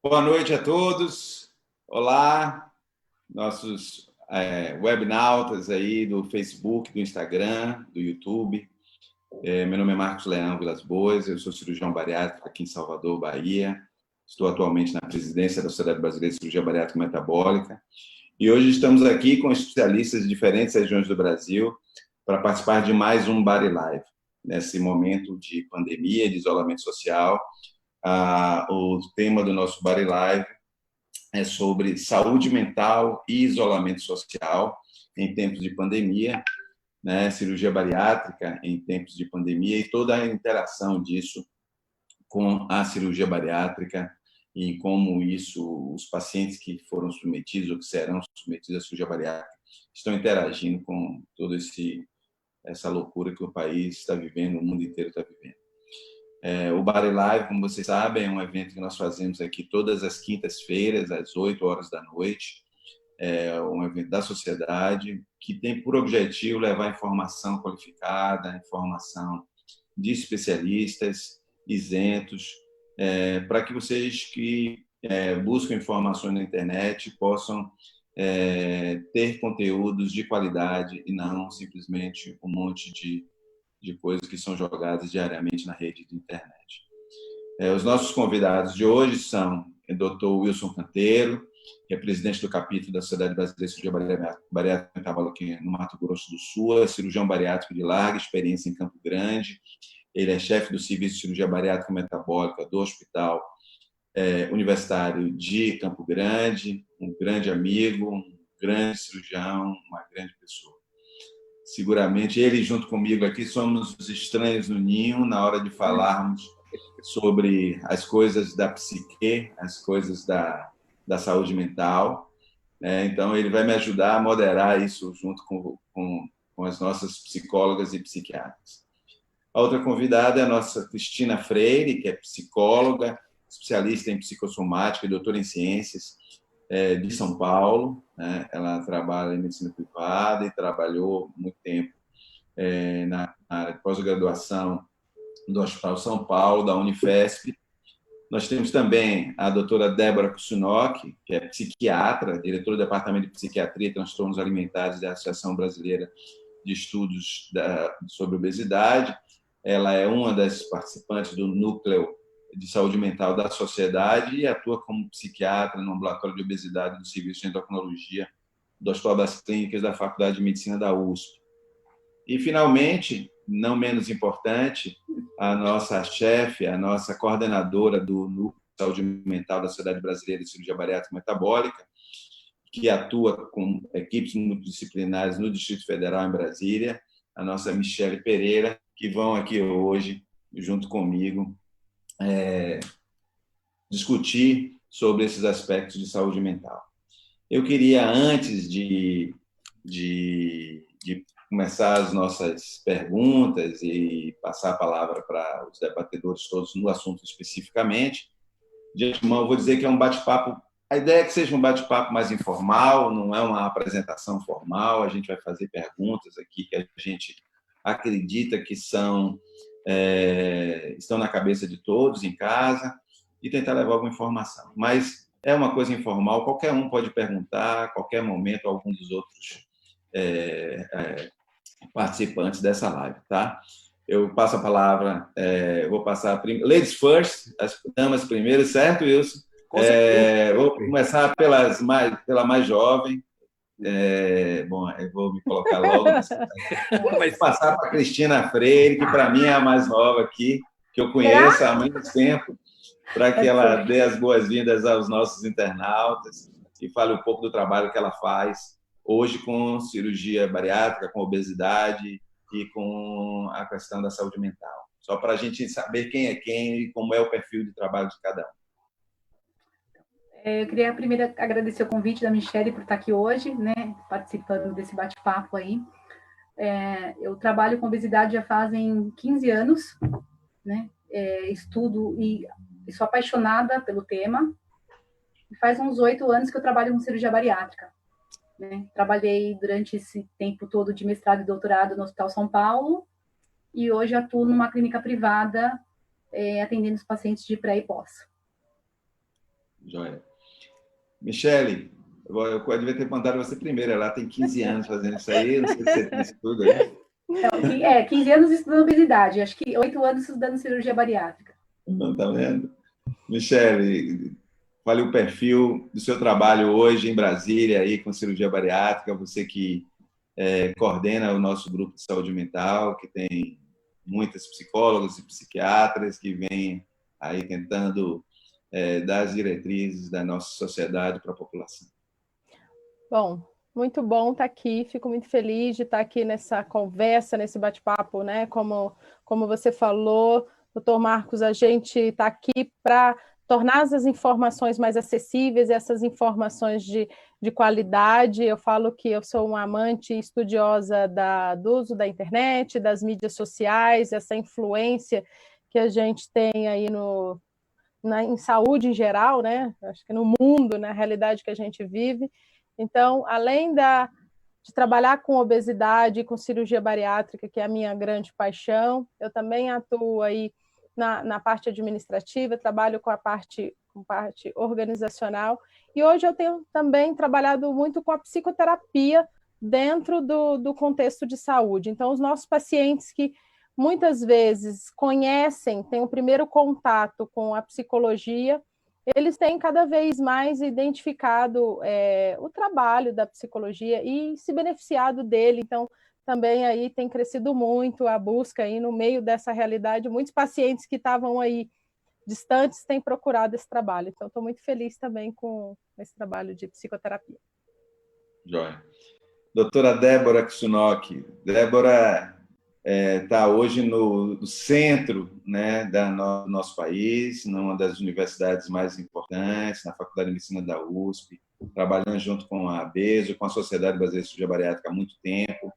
Boa noite a todos. Olá, nossos webnautas aí do Facebook, do Instagram, do YouTube. Meu nome é Marcos Leão Vilas Boas, eu sou cirurgião bariátrico aqui em Salvador, Bahia. Estou atualmente na presidência da Sociedade Brasileira de Cirurgia Bariátrica e Metabólica. E hoje estamos aqui com especialistas de diferentes regiões do Brasil para participar de mais um Bari Live, nesse momento de pandemia, de isolamento social. O tema do nosso Bari Live é sobre saúde mental e isolamento social em tempos de pandemia, né? Cirurgia bariátrica em tempos de pandemia e toda a interação disso com a cirurgia bariátrica e como isso, os pacientes que foram submetidos ou que serão submetidos à cirurgia bariátrica estão interagindo com toda essa loucura que o país está vivendo, o mundo inteiro está vivendo. O Bari Live, como vocês sabem, é um evento que nós fazemos aqui todas as quintas-feiras, às 8 horas da noite. É um evento da sociedade que tem por objetivo levar informação qualificada, informação de especialistas, isentos, para que vocês que buscam informações na internet possam ter conteúdos de qualidade e não simplesmente um monte de coisas que são jogadas diariamente na rede de internet. Os nossos convidados de hoje são o Dr. Wilson Canteiro, que é presidente do capítulo da Sociedade Brasileira de Cirurgia Bariátrica e Metabólica no Mato Grosso do Sul, é cirurgião bariátrico de larga experiência em Campo Grande. Ele é chefe do Serviço de Cirurgia Bariátrica e Metabólica do Hospital Universitário de Campo Grande, um grande amigo, um grande cirurgião, uma grande pessoa. Seguramente, ele junto comigo aqui somos os estranhos no ninho na hora de falarmos sobre as coisas da psique, as coisas da saúde mental. Então, ele vai me ajudar a moderar isso junto com as nossas psicólogas e psiquiatras. A outra convidada é a nossa Cristina Freire, que é psicóloga, especialista em psicossomática e doutora em ciências, de São Paulo. Ela trabalha em medicina privada e trabalhou muito tempo na área de pós-graduação do Hospital São Paulo, da Unifesp. Nós temos também a doutora Débora Kusunoki, que é psiquiatra, diretora do Departamento de Psiquiatria e Transtornos Alimentares da Associação Brasileira de Estudos sobre Obesidade. Ela é uma das participantes do Núcleo de Saúde Mental da Sociedade e atua como psiquiatra no ambulatório de obesidade do Serviço de Endocrinologia do Hospital das Clínicas da Faculdade de Medicina da USP. E, finalmente, não menos importante, a nossa chefe, a nossa coordenadora do Núcleo de Saúde Mental da Sociedade Brasileira de Cirurgia Bariátrica e Metabólica, que atua com equipes multidisciplinares no Distrito Federal, em Brasília, a nossa Michele Pereira, que vão aqui hoje, junto comigo, discutir sobre esses aspectos de saúde mental. Eu queria, antes de começar as nossas perguntas e passar a palavra para os debatedores todos no assunto especificamente, de antemão, eu vou dizer que é um bate-papo. A ideia é que seja um bate-papo mais informal, não é uma apresentação formal, a gente vai fazer perguntas aqui que a gente acredita que estão na cabeça de todos em casa e tentar levar alguma informação. Mas é uma coisa informal, qualquer um pode perguntar, a qualquer momento, algum dos outros participantes dessa live, tá? Eu passo a palavra, vou passar ladies first, as damas primeiro, certo, Wilson? Vou começar pela mais jovem. Bom, eu vou me colocar logo. Vou passar para a Cristina Freire, que para mim é a mais nova aqui, que eu conheço há muito tempo, para que ela dê as boas-vindas aos nossos internautas e fale um pouco do trabalho que ela faz hoje com cirurgia bariátrica, com obesidade e com a questão da saúde mental. Só para a gente saber quem é quem e como é o perfil de trabalho de cada um. Eu queria primeiro agradecer o convite da Michele por estar aqui hoje, né, participando desse bate-papo aí. Eu trabalho com obesidade já fazem 15 anos, né, estudo e sou apaixonada pelo tema. E faz uns 8 anos que eu trabalho com cirurgia bariátrica. Né? Trabalhei durante esse tempo todo de mestrado e doutorado no Hospital São Paulo e hoje atuo numa clínica privada atendendo os pacientes de pré e pós. Joia. Michele, eu devia ter mandado você primeiro, ela tem 15 anos fazendo isso aí, não sei se você tem isso tudo aí. 15 anos estudando obesidade, acho que 8 anos estudando cirurgia bariátrica. Não, tá vendo? Michele, fale o perfil do seu trabalho hoje em Brasília, aí com cirurgia bariátrica, você que coordena o nosso grupo de saúde mental, que tem muitas psicólogas e psiquiatras que vêm aí tentando dar as diretrizes da nossa sociedade para a população. Bom, muito bom estar aqui, fico muito feliz de estar aqui nessa conversa, nesse bate-papo, né? Como você falou, doutor Marcos, a gente está aqui para tornar as informações mais acessíveis, essas informações de qualidade. Eu falo que eu sou uma amante estudiosa do uso da internet, das mídias sociais, essa influência que a gente tem aí em saúde em geral, né? Acho que no mundo, na realidade que a gente vive. Então, além de trabalhar com obesidade e com cirurgia bariátrica, que é a minha grande paixão, eu também atuo aí na parte administrativa, trabalho com parte organizacional, e hoje eu tenho também trabalhado muito com a psicoterapia dentro do contexto de saúde. Então, os nossos pacientes que muitas vezes têm o primeiro contato com a psicologia, eles têm cada vez mais identificado o trabalho da psicologia e se beneficiado dele. Então, também aí tem crescido muito a busca aí no meio dessa realidade. Muitos pacientes que estavam aí distantes têm procurado esse trabalho. Então, estou muito feliz também com esse trabalho de psicoterapia. Joia. Doutora Débora Ksunoki. Débora está hoje no centro, né, do nosso país, numa das universidades mais importantes, na Faculdade de Medicina da USP, trabalhando junto com a ABESO, com a Sociedade Brasileira de Cirurgia Bariátrica há muito tempo,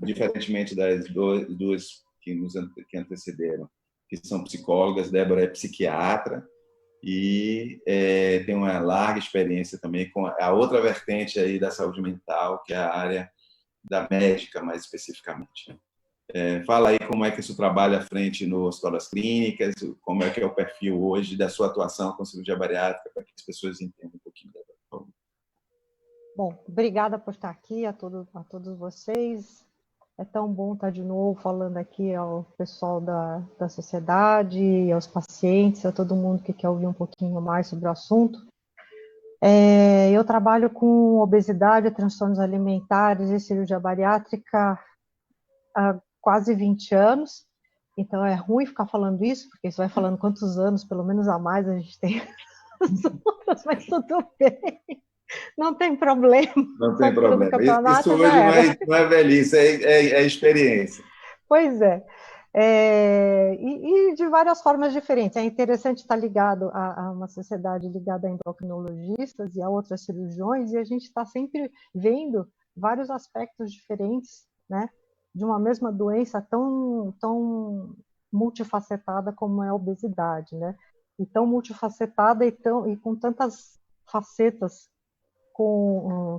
diferentemente das duas que antecederam, que são psicólogas. Débora é psiquiatra e tem uma larga experiência também com a outra vertente aí da saúde mental, que é a área da médica, mais especificamente. Fala aí como é que isso trabalha à frente no Hospital das Clínicas, como é que é o perfil hoje da sua atuação com cirurgia bariátrica, para que as pessoas entendam um pouquinho. Bom, obrigada por estar aqui, a todos vocês. É tão bom estar de novo falando aqui ao pessoal da sociedade, aos pacientes, a todo mundo que quer ouvir um pouquinho mais sobre o assunto. Eu trabalho com obesidade, transtornos alimentares e cirurgia bariátrica há quase 20 anos, então é ruim ficar falando isso, porque você vai falando quantos anos, pelo menos a mais, a gente tem as outras, mas tudo bem, não tem problema. Não tem problema. Isso hoje não é velhice, é experiência. Pois é. E de várias formas diferentes. É interessante estar ligado a uma sociedade ligada a endocrinologistas e a outras cirurgiões, e a gente está sempre vendo vários aspectos diferentes, né, de uma mesma doença tão multifacetada como é a obesidade, né? E tão multifacetada e com tantas facetas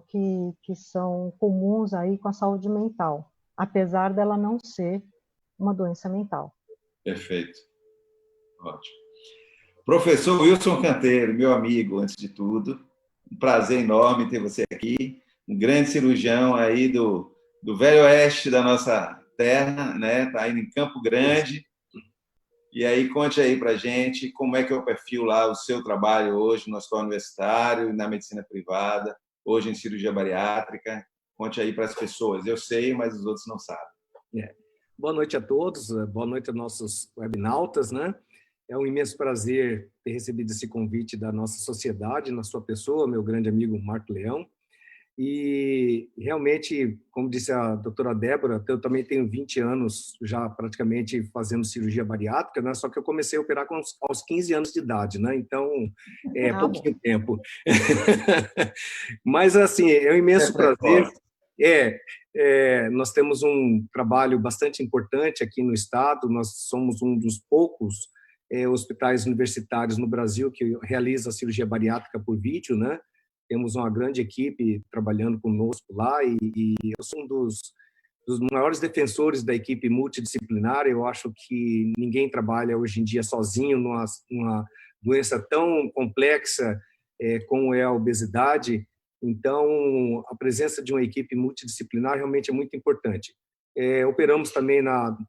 que são comuns aí com a saúde mental, apesar dela não ser uma doença mental. Perfeito. Ótimo. Professor Wilson Canteiro, meu amigo, antes de tudo, um prazer enorme ter você aqui, um grande cirurgião aí do Velho Oeste da nossa terra, né? Está aí em Campo Grande. E aí, conte aí para a gente como é que é o perfil lá, o seu trabalho hoje no hospital universitário, na medicina privada, hoje em cirurgia bariátrica. Conte aí para as pessoas. Eu sei, mas os outros não sabem. Boa noite a todos, boa noite aos nossos webnautas, né? É um imenso prazer ter recebido esse convite da nossa sociedade, na sua pessoa, meu grande amigo Marco Leão. E realmente, como disse a doutora Débora, eu também tenho 20 anos já praticamente fazendo cirurgia bariátrica, né? Só que eu comecei a operar aos 15 anos de idade, né? Então, é pouquinho tempo. Mas, assim, é um imenso prazer. Nós temos um trabalho bastante importante aqui no estado, nós somos um dos poucos hospitais universitários no Brasil que realiza a cirurgia bariátrica por vídeo, né? Temos uma grande equipe trabalhando conosco lá e eu sou um dos dos maiores defensores da equipe multidisciplinar. Eu acho que ninguém trabalha hoje em dia sozinho numa doença tão complexa como é a obesidade. Então, a presença de uma equipe multidisciplinar realmente é muito importante. Operamos também,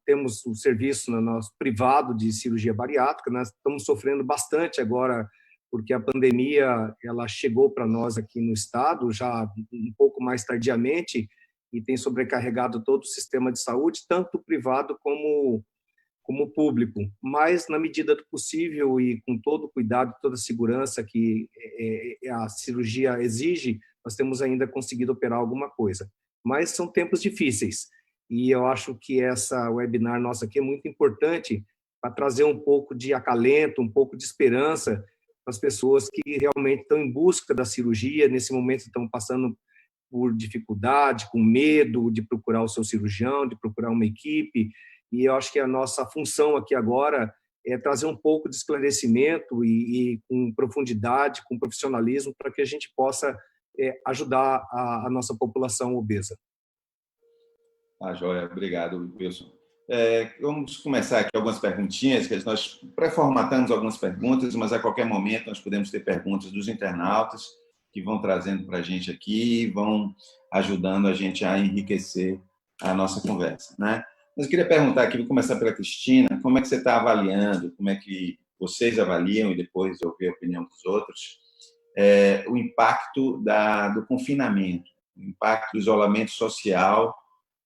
temos o serviço no nosso privado de cirurgia bariátrica. Nós estamos sofrendo bastante agora, porque a pandemia ela chegou para nós aqui no estado já um pouco mais tardiamente e tem sobrecarregado todo o sistema de saúde, tanto privado como público. Mas, na medida do possível e com todo o cuidado, toda a segurança que a cirurgia exige, nós temos ainda conseguido operar alguma coisa. Mas são tempos difíceis. E eu acho que essa webinar nossa aqui é muito importante para trazer um pouco de acalento, um pouco de esperança para as pessoas que realmente estão em busca da cirurgia, nesse momento estão passando por dificuldade, com medo de procurar o seu cirurgião, de procurar uma equipe. E eu acho que a nossa função aqui agora é trazer um pouco de esclarecimento e com profundidade, com profissionalismo, para que a gente possa ajudar a nossa população obesa. Joia, obrigado, Wilson. Vamos começar aqui algumas perguntinhas, que nós pré-formatamos algumas perguntas, mas a qualquer momento nós podemos ter perguntas dos internautas que vão trazendo para a gente aqui e vão ajudando a gente a enriquecer a nossa conversa, né? Mas eu queria perguntar aqui, vou começar pela Cristina, como é que você está avaliando, como é que vocês avaliam, e depois ouvir a opinião dos outros, o impacto do confinamento, o impacto do isolamento social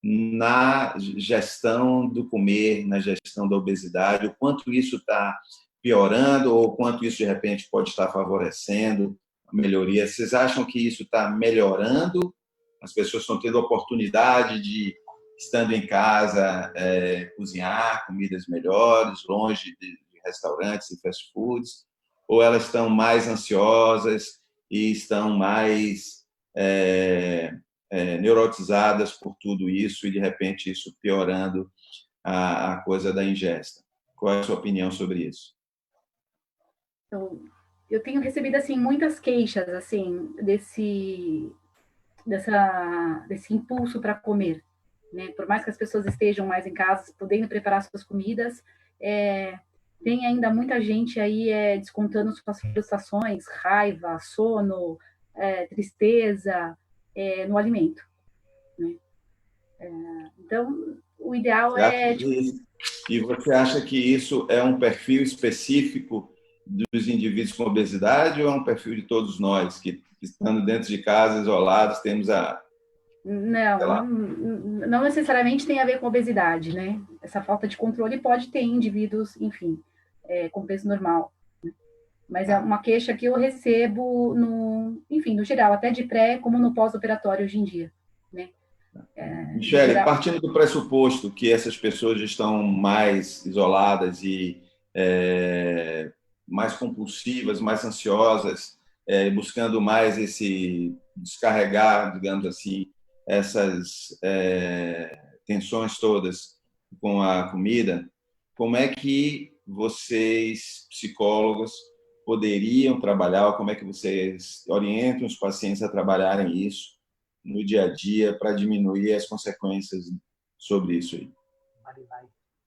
na gestão do comer, na gestão da obesidade, o quanto isso está piorando ou o quanto isso, de repente, pode estar favorecendo a melhoria. Vocês acham que isso está melhorando? As pessoas estão tendo a oportunidade de, estando em casa, cozinhar comidas melhores, longe de restaurantes e fast foods? Ou elas estão mais ansiosas e estão mais neurotizadas por tudo isso e, de repente, isso piorando a coisa da ingesta? Qual é a sua opinião sobre isso? Então, eu tenho recebido assim muitas queixas assim desse impulso para comer, né? Por mais que as pessoas estejam mais em casa, podendo preparar suas comidas, tem ainda muita gente aí descontando suas frustrações, raiva, sono, tristeza no alimento, né? Então, o ideal E você acha que isso é um perfil específico dos indivíduos com obesidade ou é um perfil de todos nós que, estando dentro de casa, isolados, temos Não necessariamente tem a ver com obesidade, né? Essa falta de controle pode ter em indivíduos, enfim, com peso normal, né? Mas é uma queixa que eu recebo no geral, até de pré como no pós-operatório hoje em dia, né? Michele, partindo do pressuposto que essas pessoas estão mais isoladas e mais compulsivas, mais ansiosas, buscando mais esse descarregar, digamos assim, essas tensões todas com a comida, como é que vocês, psicólogos, poderiam trabalhar, ou como é que vocês orientam os pacientes a trabalharem isso no dia a dia para diminuir as consequências sobre isso aí?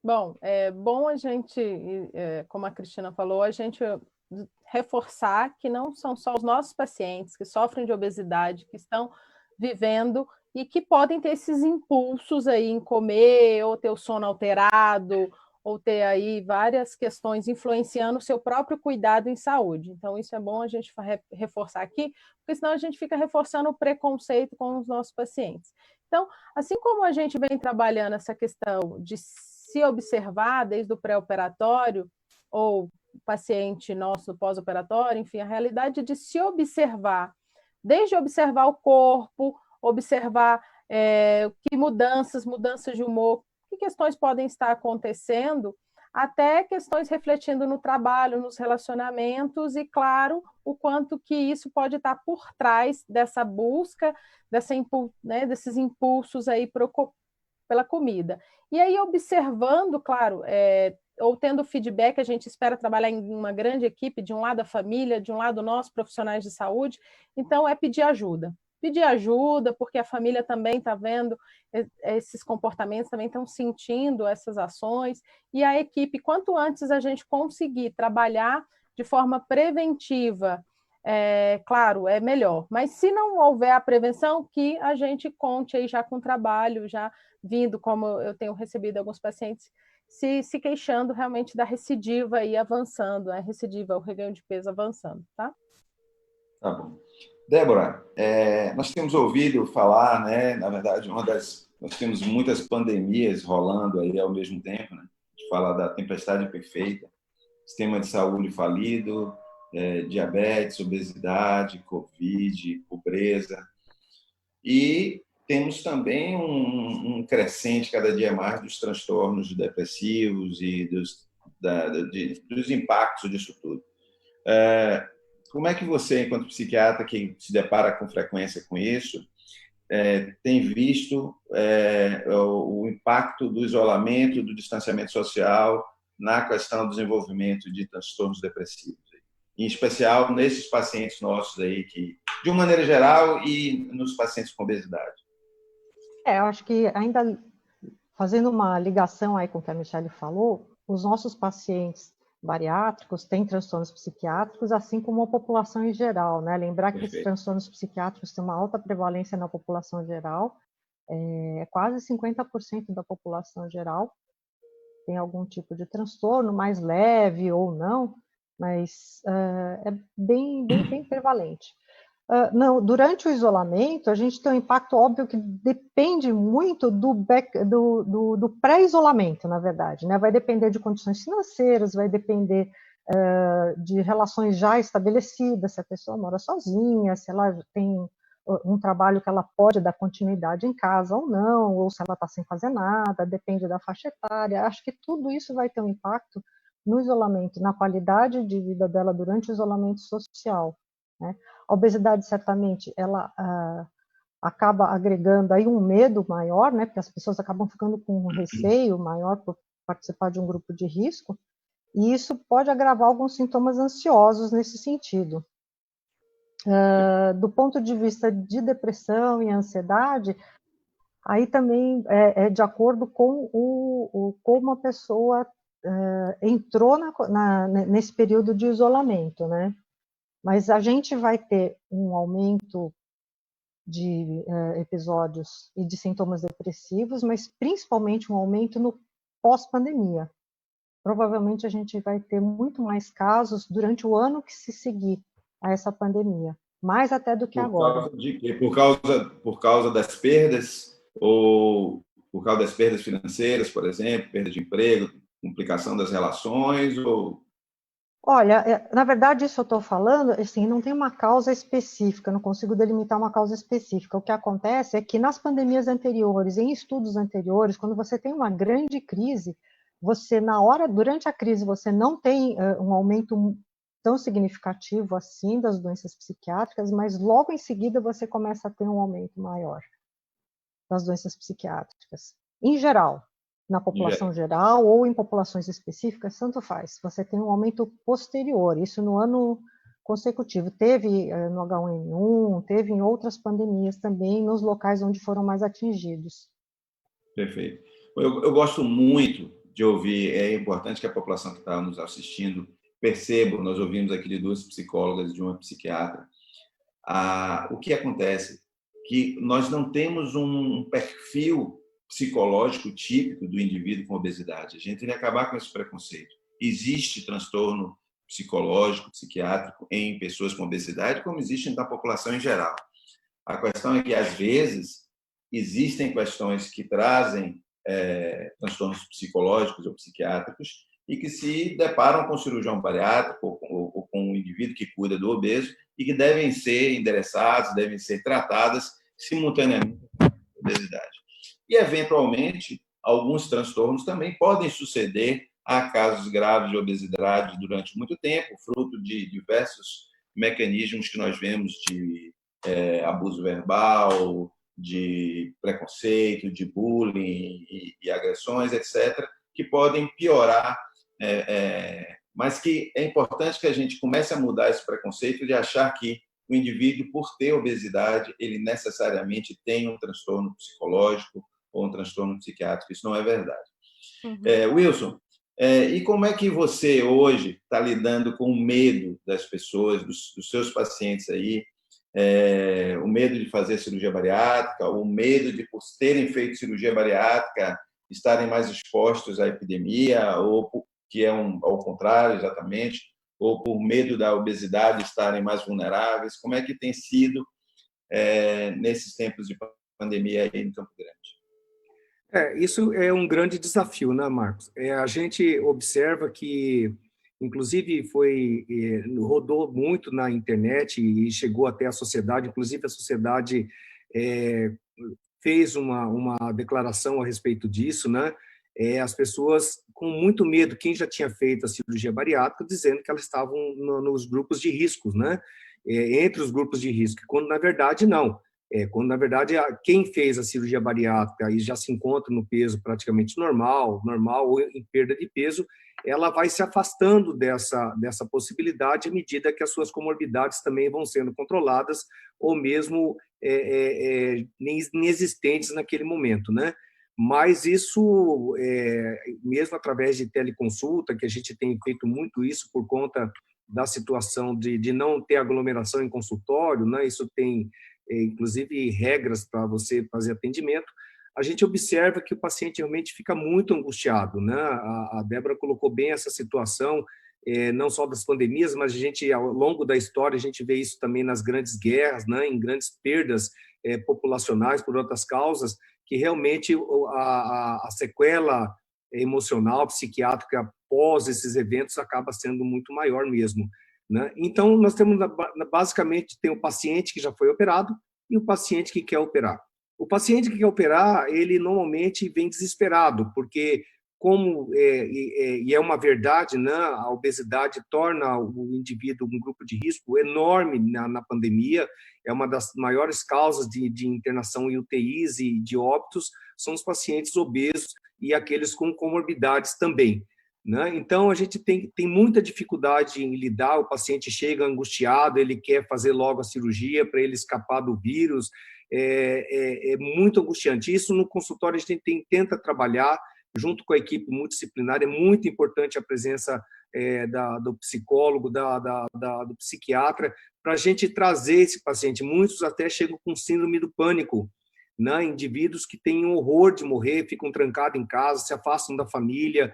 Bom, é bom a gente, como a Cristina falou, a gente reforçar que não são só os nossos pacientes que sofrem de obesidade, que estão vivendo e que podem ter esses impulsos aí em comer, ou ter o sono alterado, ou ter aí várias questões influenciando o seu próprio cuidado em saúde. Então, isso é bom a gente reforçar aqui, porque senão a gente fica reforçando o preconceito com os nossos pacientes. Então, assim como a gente vem trabalhando essa questão de se observar desde o pré-operatório, ou o paciente nosso pós-operatório, enfim, a realidade de se observar, desde observar o corpo, observar que mudanças de humor, que questões podem estar acontecendo, até questões refletindo no trabalho, nos relacionamentos, e, claro, o quanto que isso pode estar por trás dessa busca, desses impulsos aí pela comida. E aí, observando, claro, ou tendo feedback, a gente espera trabalhar em uma grande equipe, de um lado a família, de um lado nós, profissionais de saúde, então é pedir ajuda. pedir ajuda, porque a família também está vendo esses comportamentos, também estão sentindo essas ações, e a equipe, quanto antes a gente conseguir trabalhar de forma preventiva, claro, é melhor, mas se não houver a prevenção, que a gente conte aí já com trabalho, já vindo, como eu tenho recebido alguns pacientes, se queixando realmente da recidiva e avançando, a recidiva, o reganho de peso avançando, tá? Tá bom. Débora, nós temos ouvido falar, né, na verdade, nós temos muitas pandemias rolando aí ao mesmo tempo, né? A gente fala da tempestade perfeita, sistema de saúde falido, diabetes, obesidade, Covid, pobreza. E temos também um crescente cada dia mais dos transtornos depressivos e dos impactos disso tudo. Como é que você, enquanto psiquiatra que se depara com frequência com isso, tem visto o impacto do isolamento, do distanciamento social na questão do desenvolvimento de transtornos depressivos? Em especial nesses pacientes nossos aí, que, de uma maneira geral, e nos pacientes com obesidade. Eu acho que ainda fazendo uma ligação aí com o que a Michelle falou, os nossos pacientes bariátricos têm transtornos psiquiátricos, assim como a população em geral, né? Lembrar que esses transtornos psiquiátricos têm uma alta prevalência na população geral, quase 50% da população geral tem algum tipo de transtorno, mais leve ou não, mas é bem prevalente. Não, durante o isolamento, a gente tem um impacto óbvio que depende muito do pré-isolamento, na verdade, né? Vai depender de condições financeiras, vai depender de relações já estabelecidas, se a pessoa mora sozinha, se ela tem um trabalho que ela pode dar continuidade em casa ou não, ou se ela está sem fazer nada, depende da faixa etária. Acho que tudo isso vai ter um impacto no isolamento, na qualidade de vida dela durante o isolamento social, né? A obesidade, certamente, ela acaba agregando aí um medo maior, né? Porque as pessoas acabam ficando com um receio maior por participar de um grupo de risco, e isso pode agravar alguns sintomas ansiosos nesse sentido. Do ponto de vista de depressão e ansiedade, aí também é de acordo com como a pessoa entrou nesse período de isolamento, né? Mas a gente vai ter um aumento de episódios e de sintomas depressivos, mas principalmente um aumento no pós-pandemia. Provavelmente a gente vai ter muito mais casos durante o ano que se seguir a essa pandemia, mais até do que agora. Causa de quê? Por causa das perdas, ou por causa das perdas financeiras, por exemplo, perda de emprego, complicação das relações, ou... Olha, na verdade, isso eu estou falando, assim, não tem uma causa específica, não consigo delimitar uma causa específica. O que acontece é que nas pandemias anteriores, em estudos anteriores, quando você tem uma grande crise, você, durante a crise, você não tem um aumento tão significativo assim das doenças psiquiátricas, mas logo em seguida você começa a ter um aumento maior das doenças psiquiátricas. Em geral, na população geral ou em populações específicas, tanto faz. Você tem um aumento posterior, isso no ano consecutivo. Teve no H1N1, teve em outras pandemias também, nos locais onde foram mais atingidos. Perfeito. Eu gosto muito de ouvir, é importante que a população que está nos assistindo perceba, nós ouvimos aqui de duas psicólogas e de uma psiquiatra, o que acontece, que nós não temos um perfil psicológico típico do indivíduo com obesidade. A gente tem que acabar com esse preconceito. Existe transtorno psicológico, psiquiátrico em pessoas com obesidade, como existe na população em geral. A questão é que, às vezes, existem questões que trazem transtornos psicológicos ou psiquiátricos e que se deparam com o cirurgião bariátrico ou com o indivíduo que cuida do obeso e que devem ser endereçados, devem ser tratadas simultaneamente com a obesidade. E, eventualmente, alguns transtornos também podem suceder a casos graves de obesidade durante muito tempo, fruto de diversos mecanismos que nós vemos de abuso verbal, de preconceito, de bullying e agressões, etc., que podem piorar, mas que é importante que a gente comece a mudar esse preconceito de achar que o indivíduo, por ter obesidade, ele necessariamente tem um transtorno psicológico ou um transtorno psiquiátrico. Isso não é verdade. Wilson, e como é que você hoje está lidando com o medo das pessoas, dos seus pacientes aí, o medo de fazer cirurgia bariátrica, o medo de, por terem feito cirurgia bariátrica, estarem mais expostos à epidemia, ou que é ao contrário, exatamente, ou por medo da obesidade estarem mais vulneráveis? Como é que tem sido nesses tempos de pandemia aí no Campo Grande? Isso é um grande desafio, né, Marcos? A gente observa que, inclusive, rodou muito na internet e chegou até a sociedade. Inclusive, a sociedade fez uma declaração a respeito disso, né? As pessoas com muito medo, quem já tinha feito a cirurgia bariátrica, dizendo que elas estavam nos grupos de riscos, né? Entre os grupos de risco, quando na verdade não. Quando na verdade quem fez a cirurgia bariátrica e já se encontra no peso praticamente normal ou em perda de peso, ela vai se afastando dessa possibilidade à medida que as suas comorbidades também vão sendo controladas ou mesmo inexistentes naquele momento, né? Mas isso, mesmo através de teleconsulta, que a gente tem feito muito isso por conta da situação de não ter aglomeração em consultório, né? Isso tem, inclusive, regras para você fazer atendimento. A gente observa que o paciente realmente fica muito angustiado, né? A Débora colocou bem essa situação, não só das pandemias, mas a gente, ao longo da história, a gente vê isso também nas grandes guerras, né? Em grandes perdas populacionais por outras causas, que realmente a sequela emocional, psiquiátrica pós esses eventos acaba sendo muito maior mesmo, né? Então, nós temos, basicamente, tem o paciente que já foi operado e o paciente que quer operar. O paciente que quer operar, ele normalmente vem desesperado, porque e é uma verdade, né? A obesidade torna o indivíduo um grupo de risco enorme na pandemia, é uma das maiores causas de internação em UTIs e de óbitos, são os pacientes obesos e aqueles com comorbidades também, né? Então, a gente tem muita dificuldade em lidar, o paciente chega angustiado, ele quer fazer logo a cirurgia para ele escapar do vírus, é muito angustiante. Isso no consultório a gente tenta trabalhar, junto com a equipe multidisciplinar. É muito importante a presença do psicólogo, do psiquiatra, para a gente trazer esse paciente. Muitos até chegam com síndrome do pânico, né? Indivíduos que têm horror de morrer, ficam trancados em casa, se afastam da família,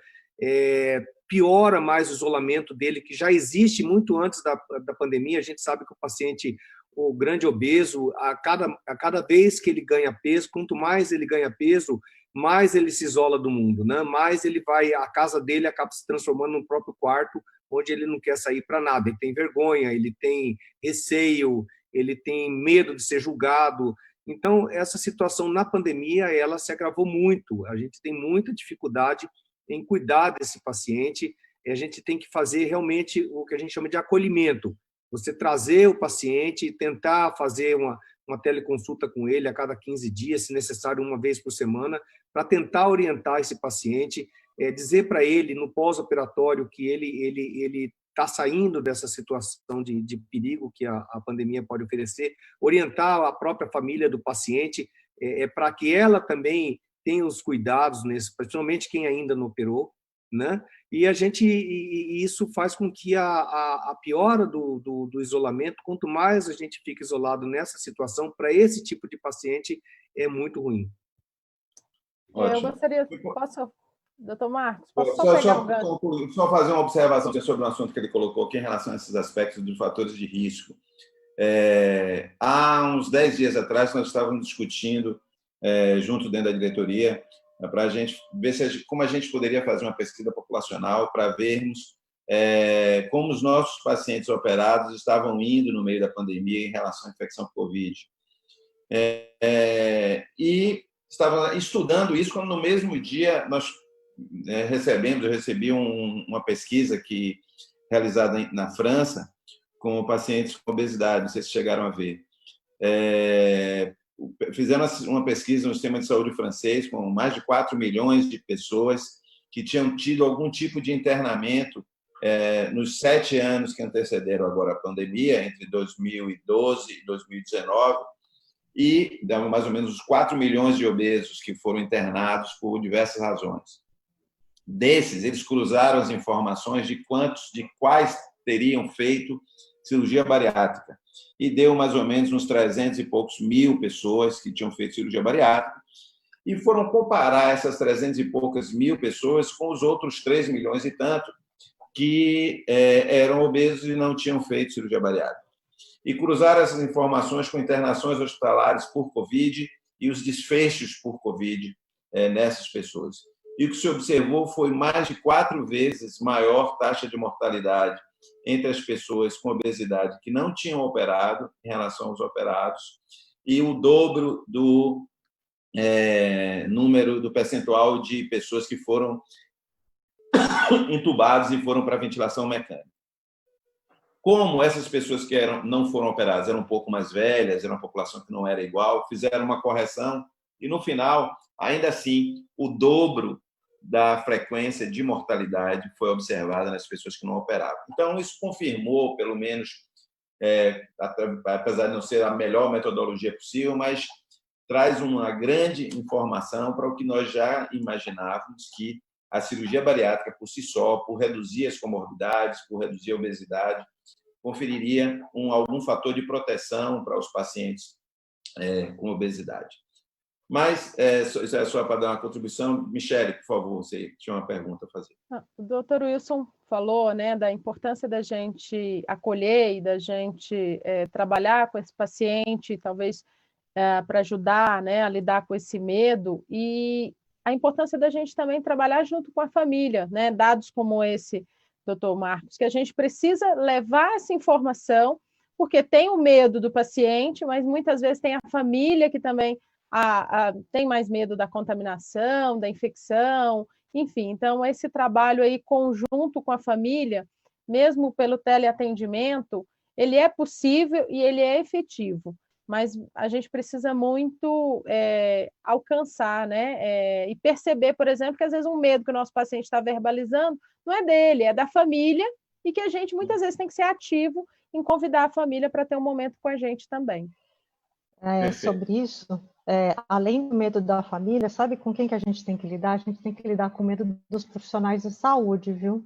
piora mais o isolamento dele, que já existe muito antes da pandemia. A gente sabe que o paciente, o grande obeso, a cada vez que ele ganha peso, quanto mais ele ganha peso, mais ele se isola do mundo, né? Mais a casa dele acaba se transformando num próprio quarto, onde ele não quer sair para nada. Ele tem vergonha, ele tem receio, ele tem medo de ser julgado. Então, essa situação na pandemia, ela se agravou muito. A gente tem muita dificuldade em cuidar desse paciente. E a gente tem que fazer realmente o que a gente chama de acolhimento. Você trazer o paciente e tentar fazer uma teleconsulta com ele a cada 15 dias, se necessário, uma vez por semana, para tentar orientar esse paciente, dizer para ele, no pós-operatório, que ele está saindo dessa situação de perigo que a pandemia pode oferecer, orientar a própria família do paciente, para que ela também tenha os cuidados, principalmente quem ainda não operou, né? E isso faz com que a piora do isolamento, quanto mais a gente fica isolado nessa situação, para esse tipo de paciente é muito ruim. Eu gostaria, doutor Marcos, posso só fazer uma observação sobre um assunto que ele colocou aqui em relação a esses aspectos dos fatores de risco. Há uns 10 dias atrás, nós estávamos discutindo, junto dentro da diretoria, para a gente ver como a gente poderia fazer uma pesquisa populacional para vermos como os nossos pacientes operados estavam indo no meio da pandemia em relação à infecção por Covid. E estava estudando isso quando no mesmo dia nós eu recebi uma pesquisa realizada na França com pacientes com obesidade, não sei se chegaram a ver. Fizeram uma pesquisa no sistema de saúde francês com mais de 4 milhões de pessoas que tinham tido algum tipo de internamento nos 7 anos que antecederam agora a pandemia, entre 2012 e 2019, e dão mais ou menos os 4 milhões de obesos que foram internados por diversas razões. Desses, eles cruzaram as informações de quais teriam feito cirurgia bariátrica, e deu mais ou menos uns 300 e poucos mil pessoas que tinham feito cirurgia bariátrica, e foram comparar essas 300 e poucas mil pessoas com os outros 3 milhões e tanto que eram obesos e não tinham feito cirurgia bariátrica. E cruzaram essas informações com internações hospitalares por Covid e os desfechos por Covid nessas pessoas. E o que se observou foi mais de 4 vezes maior taxa de mortalidade entre as pessoas com obesidade que não tinham operado em relação aos operados, e o dobro do número do percentual de pessoas que foram entubados e foram para a ventilação mecânica. Como essas pessoas que não foram operadas eram um pouco mais velhas, era uma população que não era igual, fizeram uma correção e, no final, ainda assim, o dobro da frequência de mortalidade foi observada nas pessoas que não operavam. Então, isso confirmou, pelo menos, apesar de não ser a melhor metodologia possível, mas traz uma grande informação para o que nós já imaginávamos, que a cirurgia bariátrica, por si só, por reduzir as comorbidades, por reduzir a obesidade, conferiria algum fator de proteção para os pacientes com obesidade. Mas, isso é só para dar uma contribuição. Michele, por favor, você tinha uma pergunta a fazer. O doutor Wilson falou, né, da importância da gente acolher e da gente trabalhar com esse paciente, talvez para ajudar, né, a lidar com esse medo, e a importância da gente também trabalhar junto com a família, né, dados como esse, doutor Marcos, que a gente precisa levar essa informação, porque tem o medo do paciente, mas muitas vezes tem a família que também tem mais medo da contaminação, da infecção, enfim. Então, esse trabalho aí conjunto com a família, mesmo pelo teleatendimento, ele é possível e ele é efetivo, mas a gente precisa muito alcançar, né? E perceber, por exemplo, que às vezes um medo que o nosso paciente está verbalizando não é dele, é da família, e que a gente muitas vezes tem que ser ativo em convidar a família para ter um momento com a gente também. Sobre isso, além do medo da família, sabe com quem que a gente tem que lidar? A gente tem que lidar com o medo dos profissionais de saúde, viu?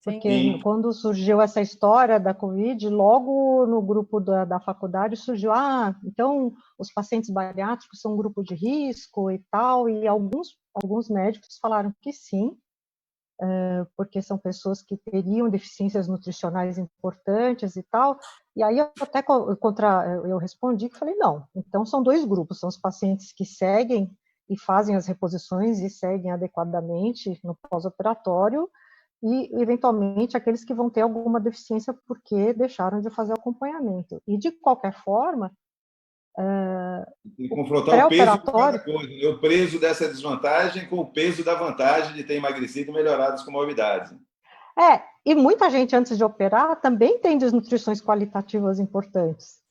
Porque quando surgiu essa história da Covid, logo no grupo da faculdade surgiu, então os pacientes bariátricos são um grupo de risco e tal, e alguns médicos falaram que sim, porque são pessoas que teriam deficiências nutricionais importantes e tal, e aí eu respondi que falei, não, então são 2 grupos, são os pacientes que seguem e fazem as reposições e seguem adequadamente no pós-operatório, e, eventualmente, aqueles que vão ter alguma deficiência porque deixaram de fazer o acompanhamento. E, de qualquer forma, e confrontar o peso de cada coisa, o peso dessa desvantagem com o peso da vantagem de ter emagrecido e melhorado as comorbidades. E muita gente, antes de operar, também tem desnutrições qualitativas importantes.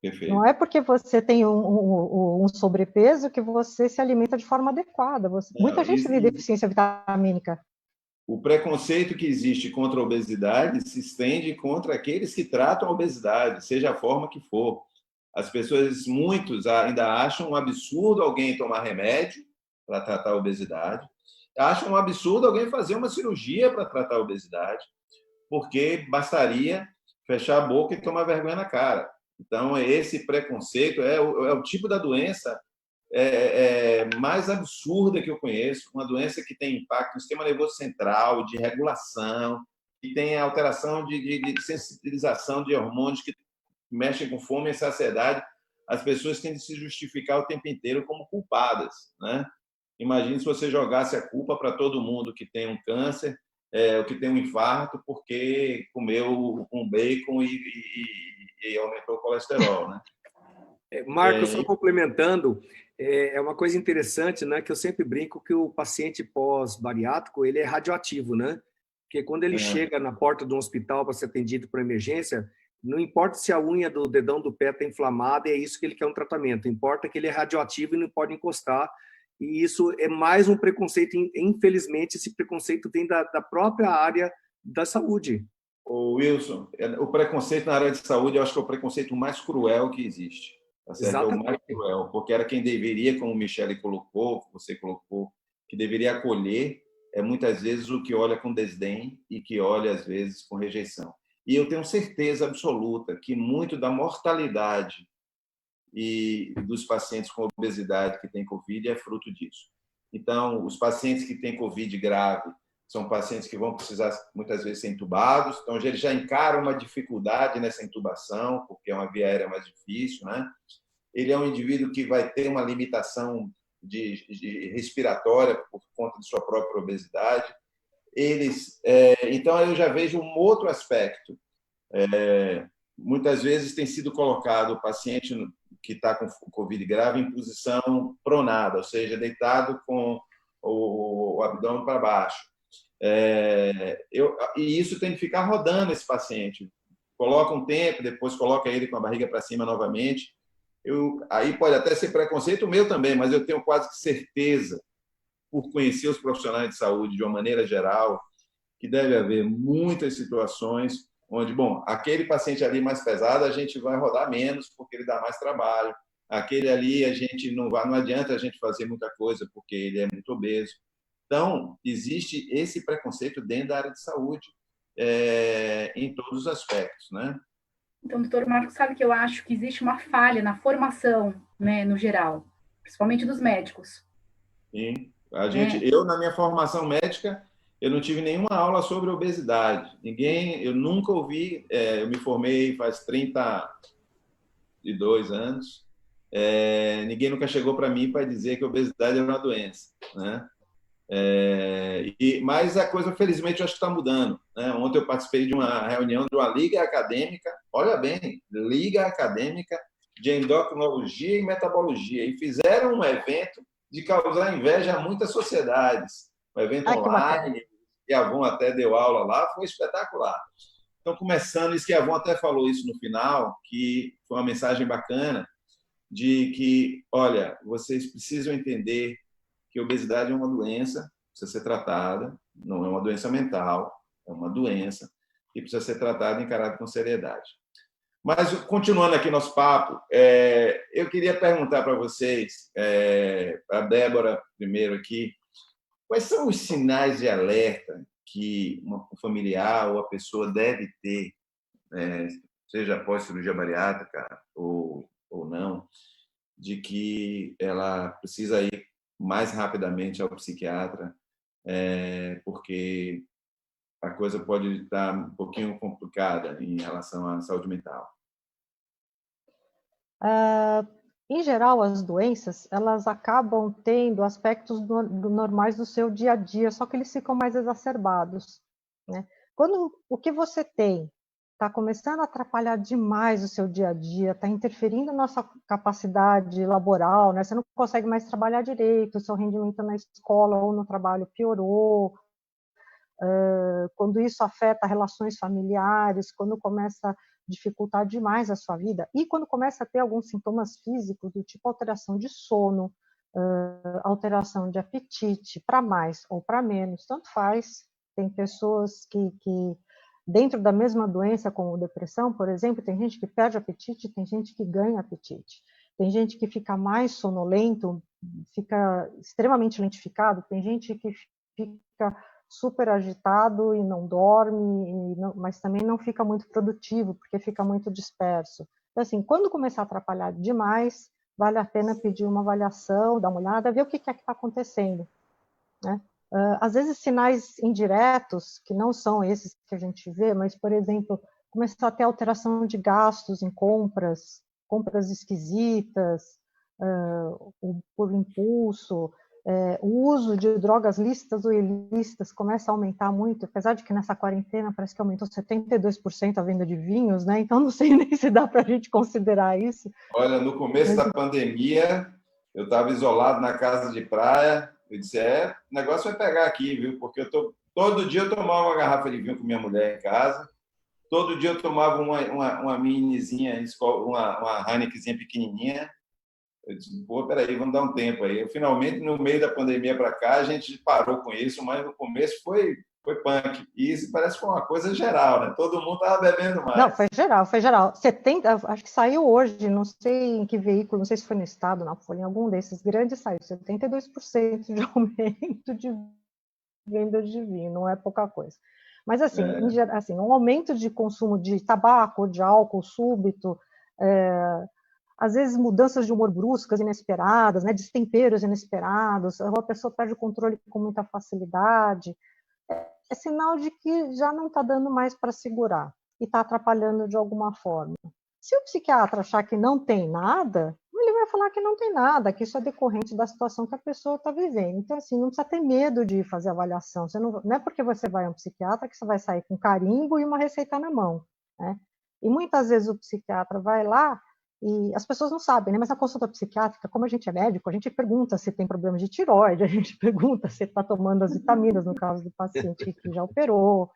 Perfeito. Não é porque você tem um sobrepeso que você se alimenta de forma adequada. Muita gente tem deficiência vitamínica. O preconceito que existe contra a obesidade se estende contra aqueles que tratam a obesidade, seja a forma que for. As pessoas, muitos ainda acham um absurdo alguém tomar remédio para tratar a obesidade, acham um absurdo alguém fazer uma cirurgia para tratar a obesidade, porque bastaria fechar a boca e tomar vergonha na cara. Então, esse preconceito é o tipo da doença mais absurda que eu conheço, uma doença que tem impacto no sistema nervoso central, de regulação, que tem alteração de sensibilização de hormônios que mexem com fome e saciedade. As pessoas têm de se justificar o tempo inteiro como culpadas, né? Imagine se você jogasse a culpa para todo mundo que tem um câncer, ou que tem um infarto, porque comeu um bacon e aumentou o colesterol, né? Marcos, só complementando, é uma coisa interessante, né, que eu sempre brinco que o paciente pós-bariátrico, ele é radioativo, né? Porque quando ele chega na porta de um hospital para ser atendido por emergência, não importa se a unha do dedão do pé está inflamada, é isso que ele quer um tratamento. Importa que ele é radioativo e não pode encostar. E isso é mais um preconceito. Infelizmente, esse preconceito vem da própria área da saúde. O Wilson, o preconceito na área de saúde, eu acho que é o preconceito mais cruel que existe. Tá certo? É o mais cruel, porque era quem deveria, como o Michele colocou, você colocou, que deveria acolher, é muitas vezes o que olha com desdém e que olha, às vezes, com rejeição. E eu tenho certeza absoluta que muito da mortalidade e dos pacientes com obesidade que têm Covid é fruto disso. Então, os pacientes que têm Covid grave são pacientes que vão precisar, muitas vezes, ser intubados. Então, eles já encaram uma dificuldade nessa intubação, porque é uma via aérea mais difícil, né? Ele é um indivíduo que vai ter uma limitação de respiratória por conta de sua própria obesidade. Então, eu já vejo um outro aspecto. Muitas vezes tem sido colocado o paciente que está com Covid grave em posição pronada, ou seja, deitado com o abdômen para baixo. E isso tem que ficar rodando esse paciente. Coloca um tempo, depois coloca ele com a barriga para cima novamente. Aí pode até ser preconceito meu também, mas eu tenho quase que certeza, por conhecer os profissionais de saúde de uma maneira geral, que deve haver muitas situações onde, bom, aquele paciente ali mais pesado a gente vai rodar menos porque ele dá mais trabalho. Aquele ali a gente não adianta a gente fazer muita coisa porque ele é muito obeso. Então, existe esse preconceito dentro da área de saúde em todos os aspectos, né? Então, doutor Marcos, sabe que eu acho que existe uma falha na formação, né, no geral, principalmente dos médicos. Sim. Eu, na minha formação médica, eu não tive nenhuma aula sobre obesidade. Eu nunca ouvi, eu me formei faz 32 anos, ninguém nunca chegou para mim para dizer que a obesidade era uma doença, né? Mas a coisa, felizmente, eu acho que está mudando, né? Ontem eu participei de uma reunião de uma liga acadêmica, olha bem, liga acadêmica de endocrinologia e metabologia, e fizeram um evento de causar inveja a muitas sociedades, um evento online, que a Avon até deu aula lá, foi espetacular. Então, começando, isso que a Avon até falou isso no final, que foi uma mensagem bacana, de que, olha, vocês precisam entender que a obesidade é uma doença, precisa ser tratada, não é uma doença mental, é uma doença que precisa ser tratada e encarada com seriedade. Mas, continuando aqui nosso papo, eu queria perguntar para vocês, para a Débora primeiro aqui, quais são os sinais de alerta que um familiar ou a pessoa deve ter, seja após cirurgia bariátrica ou não, de que ela precisa ir mais rapidamente ao psiquiatra, porque a coisa pode estar um pouquinho complicada em relação à saúde mental. Em geral, as doenças, elas acabam tendo aspectos normais do seu dia a dia, só que eles ficam mais exacerbados, né? Quando o que você tem está começando a atrapalhar demais o seu dia a dia, está interferindo na nossa capacidade laboral, né? Você não consegue mais trabalhar direito, o seu rendimento na escola ou no trabalho piorou, quando isso afeta relações familiares, quando começa a dificultar demais a sua vida, e quando começa a ter alguns sintomas físicos, do tipo alteração de sono, alteração de apetite, para mais ou para menos, tanto faz. Tem pessoas que dentro da mesma doença, como depressão, por exemplo, tem gente que perde apetite, tem gente que ganha apetite, tem gente que fica mais sonolento, fica extremamente lentificado, tem gente que fica super agitado e não dorme, mas também não fica muito produtivo, porque fica muito disperso. Então, assim, quando começar a atrapalhar demais, vale a pena pedir uma avaliação, dar uma olhada, ver o que é que está acontecendo, né? Às vezes, sinais indiretos, que não são esses que a gente vê, mas, por exemplo, começar a ter alteração de gastos em compras esquisitas, por impulso, o uso de drogas lícitas ou ilícitas começa a aumentar muito, apesar de que nessa quarentena parece que aumentou 72% a venda de vinhos, né? Então não sei nem se dá para a gente considerar isso. Olha, no começo da pandemia, eu estava isolado na casa de praia, eu disse, o negócio vai pegar aqui, viu? Porque todo dia eu tomava uma garrafa de vinho com minha mulher em casa, todo dia eu tomava uma minizinha, uma Heinekenzinha pequenininha. Eu disse, pô, peraí, vamos dar um tempo aí. Finalmente, no meio da pandemia para cá, a gente parou com isso, mas no começo foi foi punk. E isso parece que foi uma coisa geral, né? Todo mundo estava bebendo mais. Não, foi geral, foi geral. 70, acho que saiu hoje, não sei em que veículo, não sei se foi no Estado, na Folha, em algum desses grandes saiu, 72% de aumento de venda de vinho, não é pouca coisa. Mas, assim, um aumento de consumo de tabaco, de álcool súbito, às vezes mudanças de humor bruscas, inesperadas, né, destemperos inesperados, a pessoa perde o controle com muita facilidade, é sinal de que já não está dando mais para segurar e está atrapalhando de alguma forma. Se o psiquiatra achar que não tem nada, ele vai falar que não tem nada, que isso é decorrente da situação que a pessoa está vivendo. Então, assim, não precisa ter medo de fazer avaliação. Você não é porque você vai a um psiquiatra que você vai sair com carimbo e uma receita na mão, né? E muitas vezes o psiquiatra vai lá e as pessoas não sabem, né? Mas na consulta psiquiátrica, como a gente é médico, a gente pergunta se tem problema de tireoide, a gente pergunta se está tomando as vitaminas, no caso do paciente que já operou,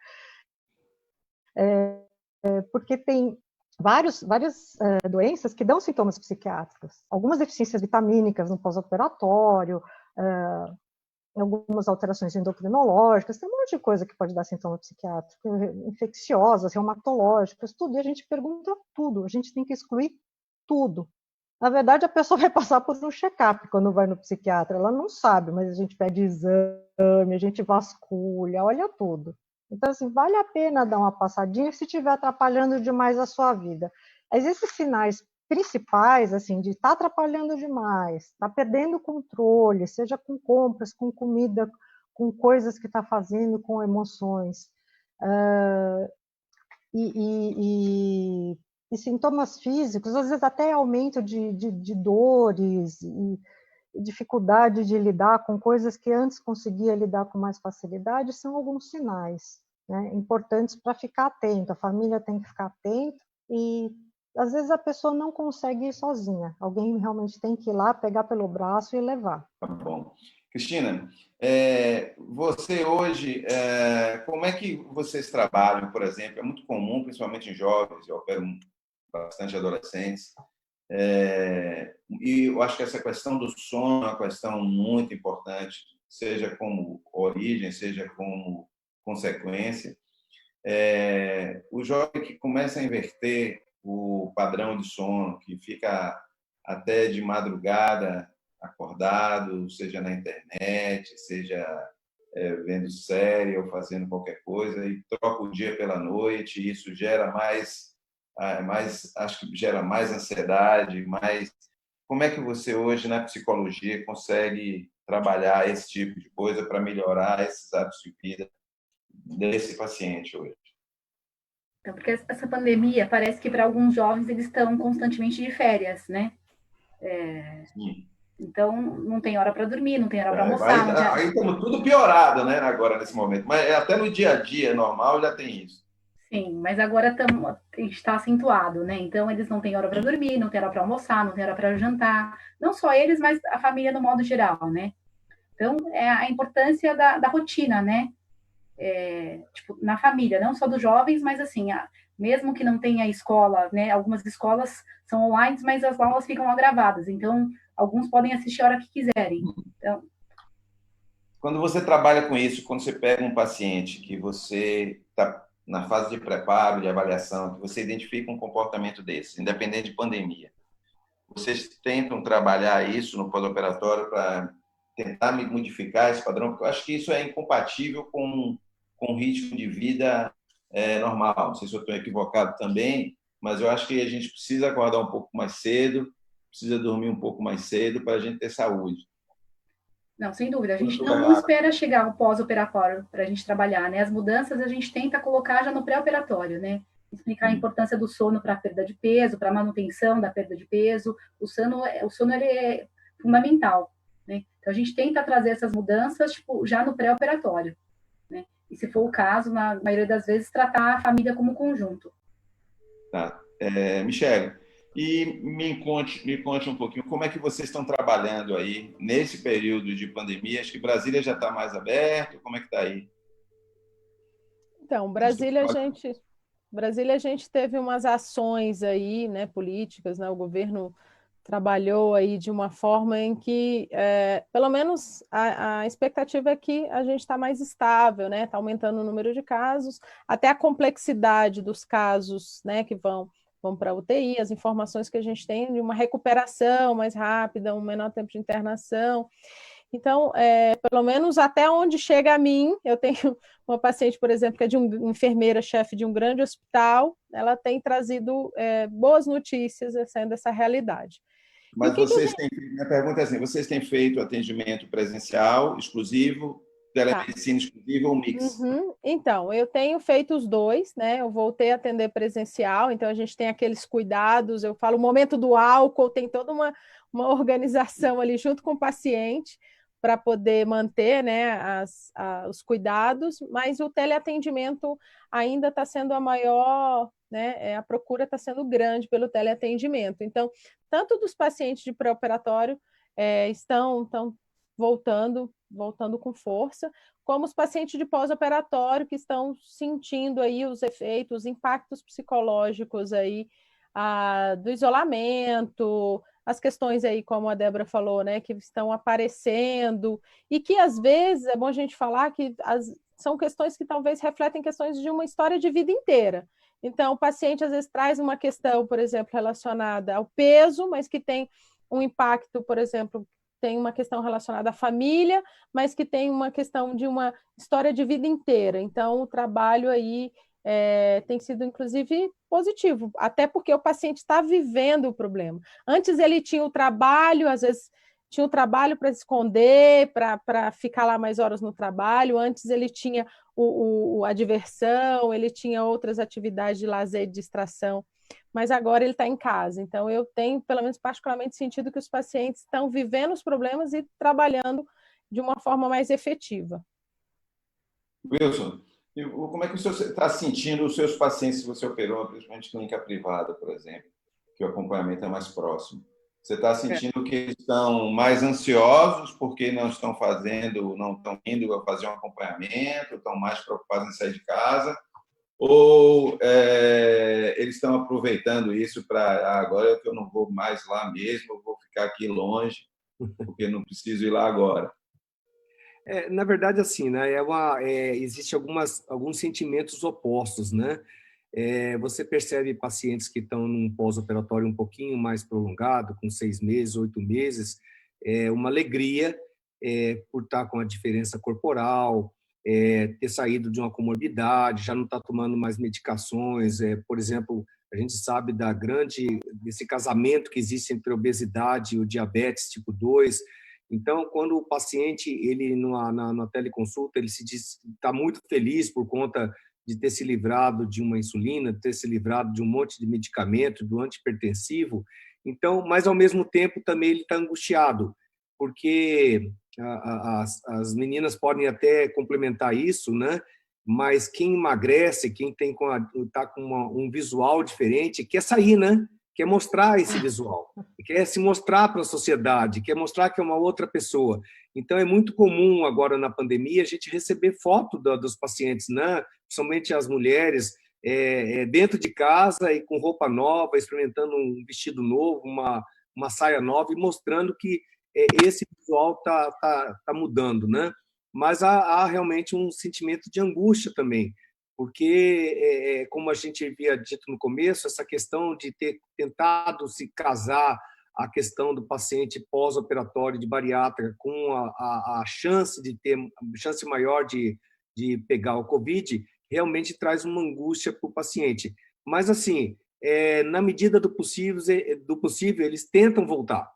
porque tem várias doenças que dão sintomas psiquiátricos, algumas deficiências vitamínicas no pós-operatório, algumas alterações endocrinológicas, tem um monte de coisa que pode dar sintoma psiquiátrico, infecciosas, reumatológicas, tudo, e a gente pergunta tudo, a gente tem que excluir tudo. Na verdade, a pessoa vai passar por um check-up quando vai no psiquiatra, ela não sabe, mas a gente pede exame, a gente vasculha, olha tudo. Então, assim, vale a pena dar uma passadinha se estiver atrapalhando demais a sua vida. Mas esses sinais principais, assim, de estar atrapalhando demais, estar perdendo o controle, seja com compras, com comida, com coisas que está fazendo, com emoções, e sintomas físicos, às vezes até aumento de dores e dificuldade de lidar com coisas que antes conseguia lidar com mais facilidade, são alguns sinais, né, importantes para ficar atento. A família tem que ficar atenta e às vezes a pessoa não consegue ir sozinha. Alguém realmente tem que ir lá, pegar pelo braço e levar. Tá bom. Cristina, você hoje, como é que vocês trabalham, por exemplo? É muito comum, principalmente em jovens, eu opero bastante adolescentes, e eu acho que essa questão do sono é uma questão muito importante, seja como origem, seja como consequência. O jovem que começa a inverter o padrão de sono, que fica até de madrugada acordado, seja na internet, seja vendo série ou fazendo qualquer coisa, e troca o dia pela noite, e isso gera acho que gera mais ansiedade, mais... Como é que você hoje, na psicologia, consegue trabalhar esse tipo de coisa para melhorar esses hábitos de vida desse paciente hoje? Então, porque essa pandemia parece que para alguns jovens eles estão constantemente de férias, né? Sim. Então, não tem hora para dormir, não tem hora para almoçar. Aí estamos tudo piorado, né, agora, nesse momento. Mas até no dia a dia normal já tem isso. Sim, mas agora está acentuado, né? Então, eles não têm hora para dormir, não têm hora para almoçar, não têm hora para jantar. Não só eles, mas a família no modo geral, né? Então, é a importância da rotina, né? Tipo, na família, não só dos jovens, mas assim, mesmo que não tenha escola, né? Algumas escolas são online, mas as aulas ficam lá gravadas. Então, alguns podem assistir a hora que quiserem. Então, quando você trabalha com isso, quando você pega um paciente que você está na fase de preparo, de avaliação, que você identifica um comportamento desse, independente de pandemia, vocês tentam trabalhar isso no pós-operatório para tentar modificar esse padrão? Porque eu acho que isso é incompatível com o ritmo de vida normal. Não sei se eu estou equivocado também, mas eu acho que a gente precisa acordar um pouco mais cedo, precisa dormir um pouco mais cedo para a gente ter saúde. não, sem dúvida. A gente não espera chegar ao pós-operatório para a gente trabalhar, né? As mudanças a gente tenta colocar já no pré-operatório, né? Explicar a importância do sono para a perda de peso, para a manutenção da perda de peso. O sono ele é fundamental, né? Então, a gente tenta trazer essas mudanças tipo, já no pré-operatório, né? E, se for o caso, na maioria das vezes, tratar a família como conjunto. Tá. Michele, e me conte um pouquinho como é que vocês estão trabalhando aí nesse período de pandemia. Acho que Brasília já está mais aberto. Como é que está aí? Então, Brasília a gente teve umas ações aí, né, políticas, né? O governo trabalhou aí de uma forma em que, pelo menos, a expectativa é que a gente está mais estável, né? Está aumentando o número de casos, até a complexidade dos casos, né, que vão para a UTI, as informações que a gente tem de uma recuperação mais rápida, um menor tempo de internação. Então, pelo menos até onde chega a mim, eu tenho uma paciente, por exemplo, que é de uma enfermeira-chefe de um grande hospital, ela tem trazido boas notícias sendo essa realidade. Mas minha pergunta é assim, vocês têm feito atendimento presencial exclusivo, telemedicina exclusiva ou mix? Uhum. Então, eu tenho feito os dois, né? Eu voltei a atender presencial, então a gente tem aqueles cuidados, eu falo o momento do álcool, tem toda uma organização ali junto com o paciente para poder manter, né, os cuidados, mas o teleatendimento ainda está sendo a maior, né? A procura está sendo grande pelo teleatendimento. Então, tanto dos pacientes de pré-operatório estão voltando com força, como os pacientes de pós-operatório que estão sentindo aí os efeitos, os impactos psicológicos aí do isolamento, as questões aí, como a Débora falou, né, que estão aparecendo e que às vezes é bom a gente falar que são questões que talvez refletem questões de uma história de vida inteira. Então, o paciente às vezes traz uma questão, por exemplo, relacionada ao peso, mas que tem um impacto, por exemplo, tem uma questão relacionada à família, mas que tem uma questão de uma história de vida inteira. Então, o trabalho aí tem sido, inclusive, positivo, até porque o paciente está vivendo o problema. Antes ele tinha o trabalho, às vezes tinha o trabalho para esconder, para ficar lá mais horas no trabalho. Antes ele tinha a diversão, ele tinha outras atividades de lazer e distração, mas agora ele está em casa. Então, eu tenho, pelo menos particularmente, sentido que os pacientes estão vivendo os problemas e trabalhando de uma forma mais efetiva. Wilson, como é que você está sentindo os seus pacientes que você operou, principalmente clínica privada, por exemplo, que o acompanhamento é mais próximo? Você está sentindo que eles estão mais ansiosos porque não estão indo a fazer um acompanhamento, estão mais preocupados em sair de casa? Ou eles estão aproveitando isso para agora que eu não vou mais lá mesmo, eu vou ficar aqui longe, porque não preciso ir lá agora? Na verdade, assim, né? Existe alguns sentimentos opostos, né? Você percebe pacientes que estão num pós-operatório um pouquinho mais prolongado, com 6 meses, 8 meses, uma alegria por estar com a diferença corporal, ter saído de uma comorbidade, já não está tomando mais medicações. Por exemplo, a gente sabe desse casamento que existe entre a obesidade e o diabetes tipo 2. Então, quando o paciente, ele na teleconsulta, ele se diz está muito feliz por conta de ter se livrado de uma insulina, de ter se livrado de um monte de medicamento, do antihipertensivo. Então, mas ao mesmo tempo também ele está angustiado, porque as meninas podem até complementar isso, né? Mas quem emagrece, quem está com um visual diferente, quer sair, né? Quer mostrar esse visual, quer se mostrar para a sociedade, quer mostrar que é uma outra pessoa. Então, é muito comum agora na pandemia a gente receber foto dos pacientes, né? Principalmente as mulheres, dentro de casa e com roupa nova, experimentando um vestido novo, uma saia nova e mostrando que esse visual tá mudando, né? Mas há realmente um sentimento de angústia também, porque, como a gente havia dito no começo, essa questão de ter tentado se casar a questão do paciente pós-operatório de bariátrica com a chance maior de pegar o COVID, realmente traz uma angústia para o paciente. Mas, assim, na medida do possível, eles tentam voltar.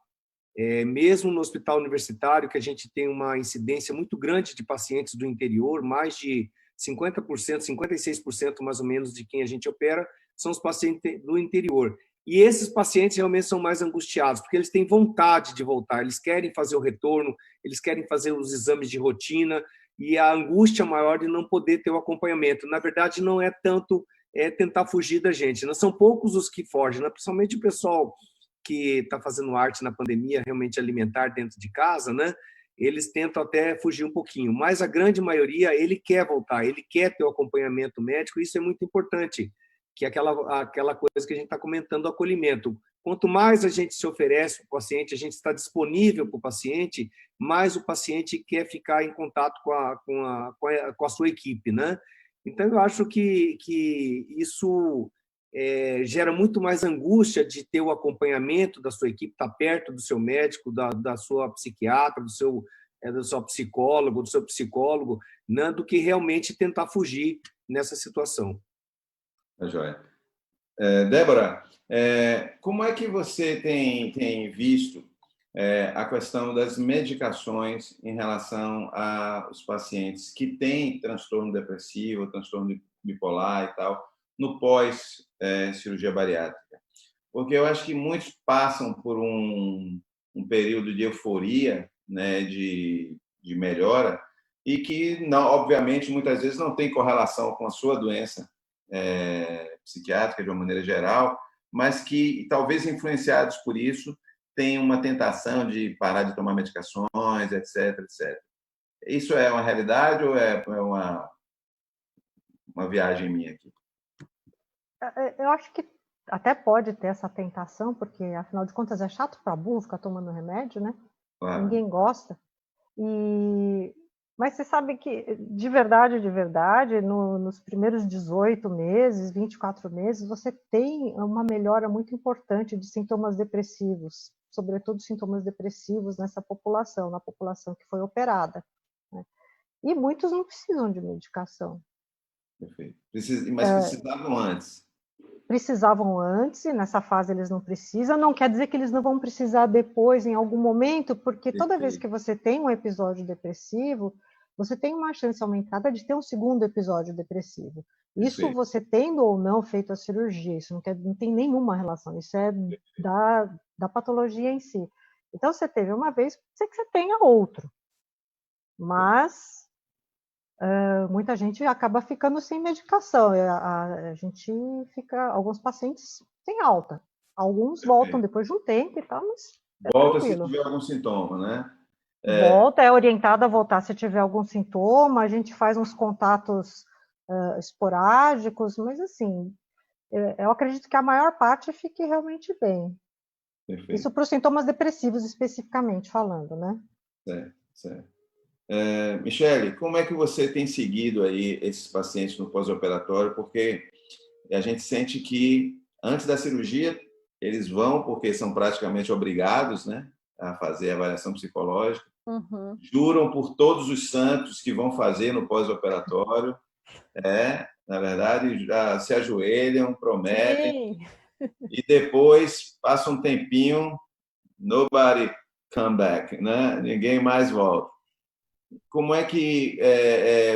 Mesmo no hospital universitário, que a gente tem uma incidência muito grande de pacientes do interior, mais de 50%, 56% mais ou menos de quem a gente opera são os pacientes do interior. E esses pacientes realmente são mais angustiados, porque eles têm vontade de voltar, eles querem fazer o retorno, eles querem fazer os exames de rotina, e a angústia maior de não poder ter o acompanhamento. Na verdade, não é tanto tentar fugir da gente, não são poucos os que fogem, né? Principalmente o pessoal que está fazendo arte na pandemia, realmente alimentar dentro de casa, né? Eles tentam até fugir um pouquinho, mas a grande maioria, ele quer voltar, ele quer ter o acompanhamento médico, e isso é muito importante, que é aquela coisa que a gente está comentando, o acolhimento. Quanto mais a gente se oferece para o paciente, a gente está disponível para o paciente, mais o paciente quer ficar em contato com a sua equipe, né? Então, eu acho que isso gera muito mais angústia de ter o acompanhamento da sua equipe, estar perto do seu médico, da sua psiquiatra, do seu psicólogo, né, do que realmente tentar fugir nessa situação. Tá joia. Débora, como é que você tem visto a questão das medicações em relação aos pacientes que têm transtorno depressivo, transtorno bipolar e tal, no pós-cirurgia bariátrica? Porque eu acho que muitos passam por um período de euforia, né, de melhora, e que, não, obviamente, muitas vezes não tem correlação com a sua doença psiquiátrica de uma maneira geral, mas que, talvez influenciados por isso, tem uma tentação de parar de tomar medicações, etc, etc. Isso é uma realidade ou é uma viagem minha aqui? Eu acho que até pode ter essa tentação, porque, afinal de contas, é chato para burro ficar tomando remédio, né? Claro. Ninguém gosta. Mas você sabe que, de verdade, nos primeiros 18 meses, 24 meses, você tem uma melhora muito importante de sintomas depressivos, sobretudo sintomas depressivos nessa população, na população que foi operada, né? E muitos não precisam de medicação. Perfeito. Mas precisavam antes. Precisavam antes, e nessa fase eles não precisam, não quer dizer que eles não vão precisar depois, em algum momento, porque toda vez que você tem um episódio depressivo, você tem uma chance aumentada de ter um segundo episódio depressivo. Isso você tendo ou não feito a cirurgia, isso não tem nenhuma relação, isso é da patologia em si. Então, você teve uma vez, pode ser que você tenha outro, mas muita gente acaba ficando sem medicação. A gente fica, alguns pacientes têm alta, alguns voltam depois de um tempo e tal, mas volta se tiver algum sintoma, né? Volta, é orientada a voltar se tiver algum sintoma, a gente faz uns contatos esporádicos, mas assim, eu acredito que a maior parte fique realmente bem. Perfeito. Isso para os sintomas depressivos especificamente falando, né? Certo. Michele, como é que você tem seguido aí esses pacientes no pós-operatório? Porque a gente sente que antes da cirurgia eles vão, porque são praticamente obrigados, né, a fazer a avaliação psicológica. Uhum. Juram por todos os santos que vão fazer no pós-operatório. Na verdade, já se ajoelham, prometem. Sim. E depois passa um tempinho, nobody come back, né? Ninguém mais volta. Como é que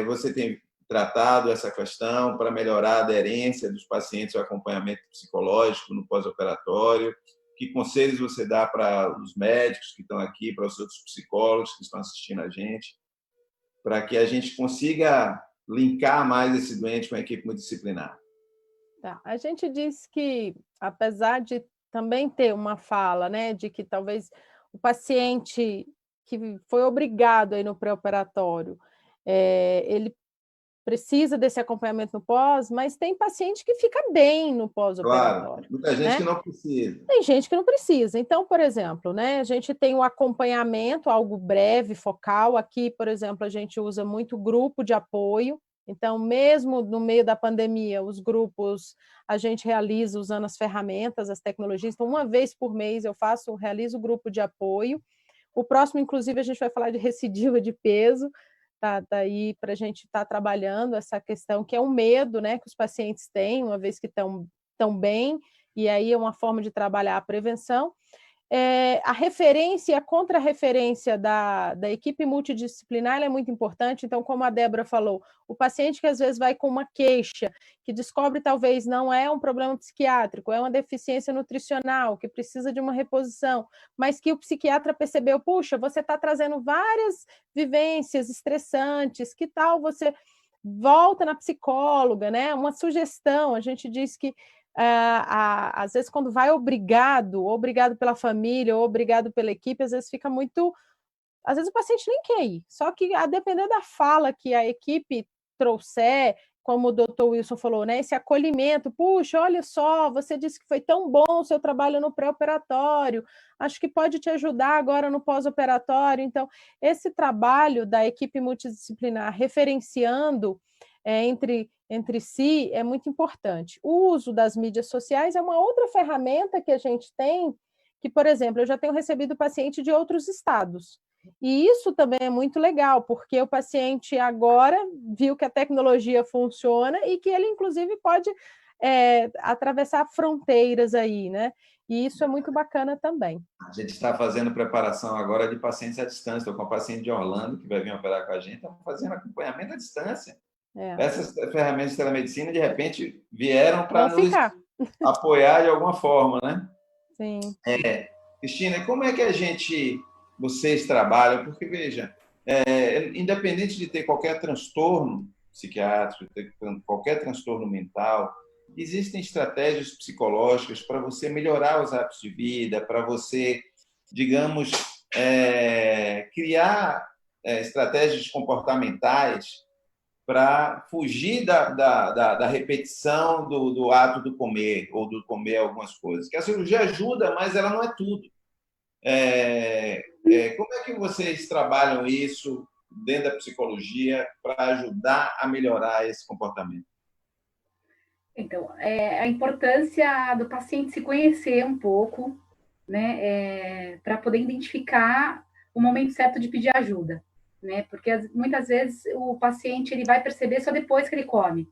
você tem tratado essa questão para melhorar a aderência dos pacientes ao acompanhamento psicológico no pós-operatório? Que conselhos você dá para os médicos que estão aqui, para os outros psicólogos que estão assistindo a gente, para que a gente consiga linkar mais esse doente com a equipe multidisciplinar? Tá. A gente diz que, apesar de também ter uma fala, né, de que talvez o paciente que foi obrigado aí no pré-operatório, ele precisa desse acompanhamento no pós, mas tem paciente que fica bem no pós-operatório. Claro, muita gente, né, que não precisa. Tem gente que não precisa. Então, por exemplo, né, a gente tem o acompanhamento, algo breve, focal. Aqui, por exemplo, a gente usa muito grupo de apoio. Então, mesmo no meio da pandemia, os grupos a gente realiza usando as ferramentas, as tecnologias. Então, uma vez por mês eu realizo o grupo de apoio. O próximo, inclusive, a gente vai falar de recidiva de peso, tá aí para a gente estar trabalhando essa questão, que é um medo, né, que os pacientes têm, uma vez que estão bem, e aí é uma forma de trabalhar a prevenção. A referência e a contra-referência da equipe multidisciplinar é muito importante. Então, como a Débora falou, o paciente que às vezes vai com uma queixa, que descobre talvez não é um problema psiquiátrico, é uma deficiência nutricional, que precisa de uma reposição, mas que o psiquiatra percebeu, puxa, você está trazendo várias vivências estressantes, que tal você volta na psicóloga, né? Uma sugestão, a gente diz que às vezes quando vai obrigado pela família, ou obrigado pela equipe, às vezes fica muito... Às vezes o paciente nem quer ir, só que a depender da fala que a equipe trouxer, como o doutor Wilson falou, né? Esse acolhimento, puxa, olha só, você disse que foi tão bom o seu trabalho no pré-operatório, acho que pode te ajudar agora no pós-operatório. Então, esse trabalho da equipe multidisciplinar referenciando entre si é muito importante. O uso das mídias sociais é uma outra ferramenta que a gente tem, que, por exemplo, eu já tenho recebido paciente de outros estados. E isso também é muito legal, porque o paciente agora viu que a tecnologia funciona e que ele, inclusive, pode atravessar fronteiras aí, né? E isso é muito bacana também. A gente está fazendo preparação agora de pacientes à distância. Estou com uma paciente de Orlando que vai vir operar com a gente, estamos fazendo acompanhamento à distância. Essas ferramentas de telemedicina, de repente, vieram para nos apoiar de alguma forma, né? Sim. Cristina, como é que vocês trabalham? Porque, veja, independente de ter qualquer transtorno psiquiátrico, ter qualquer transtorno mental, existem estratégias psicológicas para você melhorar os hábitos de vida, para você, digamos, criar estratégias comportamentais para fugir da repetição do ato do comer, ou do comer algumas coisas. Que a cirurgia ajuda, mas ela não é tudo. Como é que vocês trabalham isso dentro da psicologia para ajudar a melhorar esse comportamento? Então, a importância do paciente se conhecer um pouco, né, para poder identificar o momento certo de pedir ajuda, né? Porque muitas vezes o paciente ele vai perceber só depois que ele come.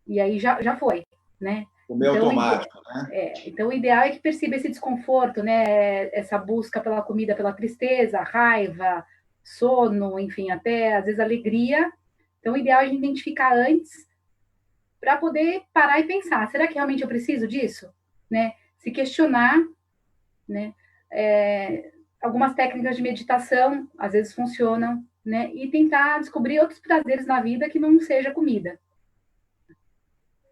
E aí já foi, né? Comer então, automático, né? Então, o ideal é que perceba esse desconforto, né? Essa busca pela comida, pela tristeza, raiva, sono, enfim, até às vezes alegria. Então, o ideal é a gente identificar antes para poder parar e pensar, será que realmente eu preciso disso? Né? Se questionar, né? Algumas técnicas de meditação, às vezes funcionam, né? E tentar descobrir outros prazeres na vida que não seja comida.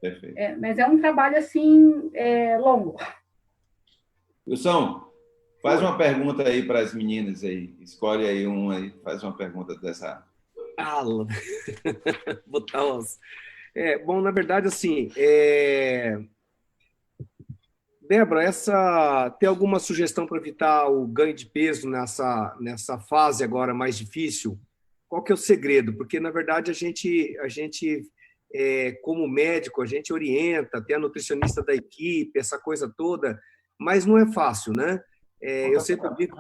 Perfeito. Mas é um trabalho, assim, longo. Wilson, faz uma pergunta aí para as meninas aí. Escolhe aí uma aí, faz uma pergunta dessa. Botar uns... bom, na verdade, assim, Débora, tem alguma sugestão para evitar o ganho de peso nessa fase agora mais difícil? Qual que é o segredo? Porque, na verdade, a gente como médico, a gente orienta, tem a nutricionista da equipe, essa coisa toda, mas não é fácil, né? Eu sempre digo...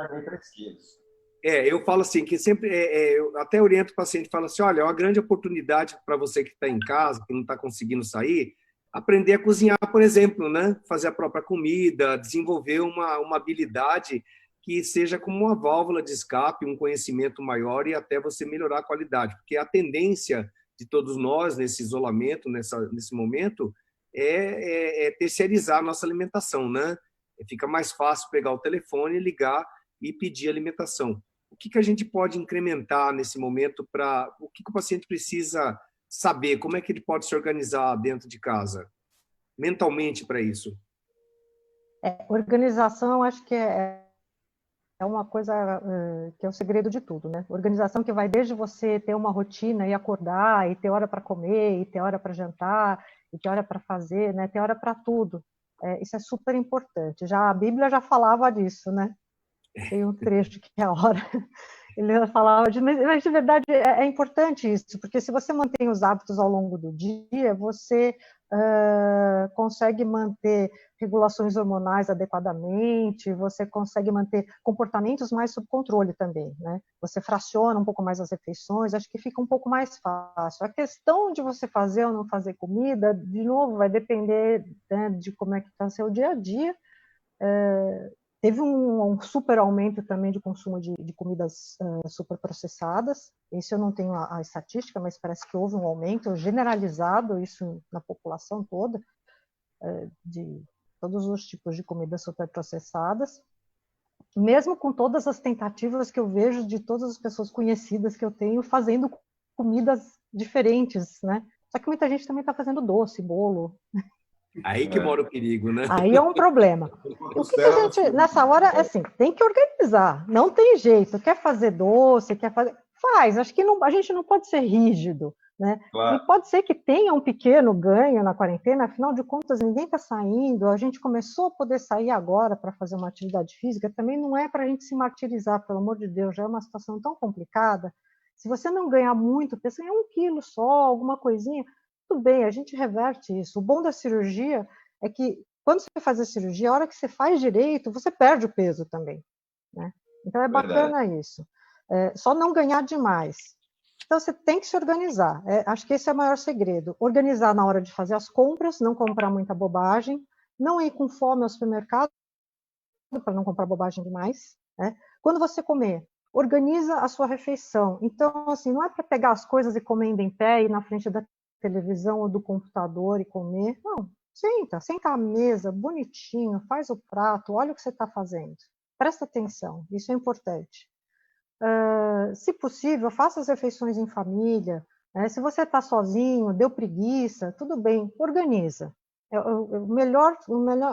eu falo assim, que sempre... eu até oriento o paciente, falo assim, olha, é uma grande oportunidade para você que está em casa, que não está conseguindo sair, aprender a cozinhar, por exemplo, né? Fazer a própria comida, desenvolver uma habilidade que seja como uma válvula de escape, um conhecimento maior e até você melhorar a qualidade, porque a tendência de todos nós nesse isolamento, nesse momento, terceirizar a nossa alimentação, né? Fica mais fácil pegar o telefone, ligar e pedir alimentação. O que a gente pode incrementar nesse momento o que o paciente precisa saber? Como é que ele pode se organizar dentro de casa, mentalmente, para isso? Organização, acho que é uma coisa que é o segredo de tudo, né? Organização que vai desde você ter uma rotina e acordar, e ter hora para comer, e ter hora para jantar, e ter hora para fazer, né? Ter hora para tudo. Isso é super importante. A Bíblia já falava disso, né? Tem um trecho que é a hora... Ele falava disso, mas de verdade é importante isso, porque se você mantém os hábitos ao longo do dia, você consegue manter regulações hormonais adequadamente, você consegue manter comportamentos mais sob controle também, né? Você fraciona um pouco mais as refeições, acho que fica um pouco mais fácil. A questão de você fazer ou não fazer comida, de novo, vai depender, né, de como é que está o seu dia a dia. Teve um super aumento também de consumo de comidas super processadas. Isso eu não tenho a estatística, mas parece que houve um aumento generalizado, isso na população toda, de todos os tipos de comidas super processadas. Mesmo com todas as tentativas que eu vejo de todas as pessoas conhecidas que eu tenho fazendo comidas diferentes, né? Só que muita gente também está fazendo doce, bolo. Aí que mora o perigo, né? Aí é um problema. O que a gente, nessa hora, assim, tem que organizar. Não tem jeito. Quer fazer doce, quer fazer... Faz. Acho que a gente não pode ser rígido. né? Claro. E pode ser que tenha um pequeno ganho na quarentena, afinal de contas, ninguém está saindo, a gente começou a poder sair agora para fazer uma atividade física, também não é para a gente se martirizar, pelo amor de Deus, já é uma situação tão complicada. Se você não ganhar muito, pensa em 1 quilo só, alguma coisinha, tudo bem, a gente reverte isso. O bom da cirurgia é que, quando você faz a cirurgia, a hora que você faz direito, você perde o peso também, né? Então, é bacana isso. Só não ganhar demais. Então, você tem que se organizar. Acho que esse é o maior segredo. Organizar na hora de fazer as compras, não comprar muita bobagem, não ir com fome ao supermercado, para não comprar bobagem demais, né? Quando você comer, organiza a sua refeição. Então, assim, não é para pegar as coisas e comendo em pé, ir na frente da televisão ou do computador e comer. Não, senta à mesa, bonitinho, faz o prato, olha o que você está fazendo. Presta atenção, isso é importante. Se possível, faça as refeições em família. Se você está sozinho, deu preguiça, tudo bem, organiza. A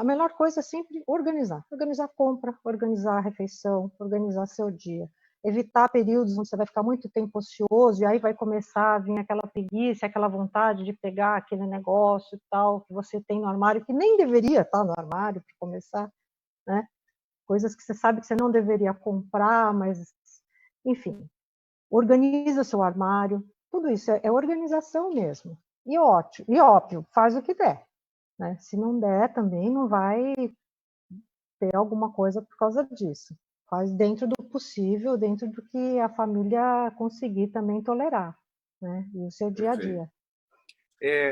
melhor coisa é sempre organizar. Organizar a compra, organizar a refeição, organizar seu dia. Evitar períodos onde você vai ficar muito tempo ocioso e aí vai começar a vir aquela preguiça, aquela vontade de pegar aquele negócio e tal que você tem no armário, que nem deveria estar no armário para começar, né? Coisas que você sabe que você não deveria comprar, mas, enfim, organiza o seu armário, tudo isso é organização mesmo. E óbvio, faz o que der, né? Se não der, também não vai ter alguma coisa por causa disso. Faz dentro do possível, dentro do que a família conseguir também tolerar, né? E o seu dia a dia.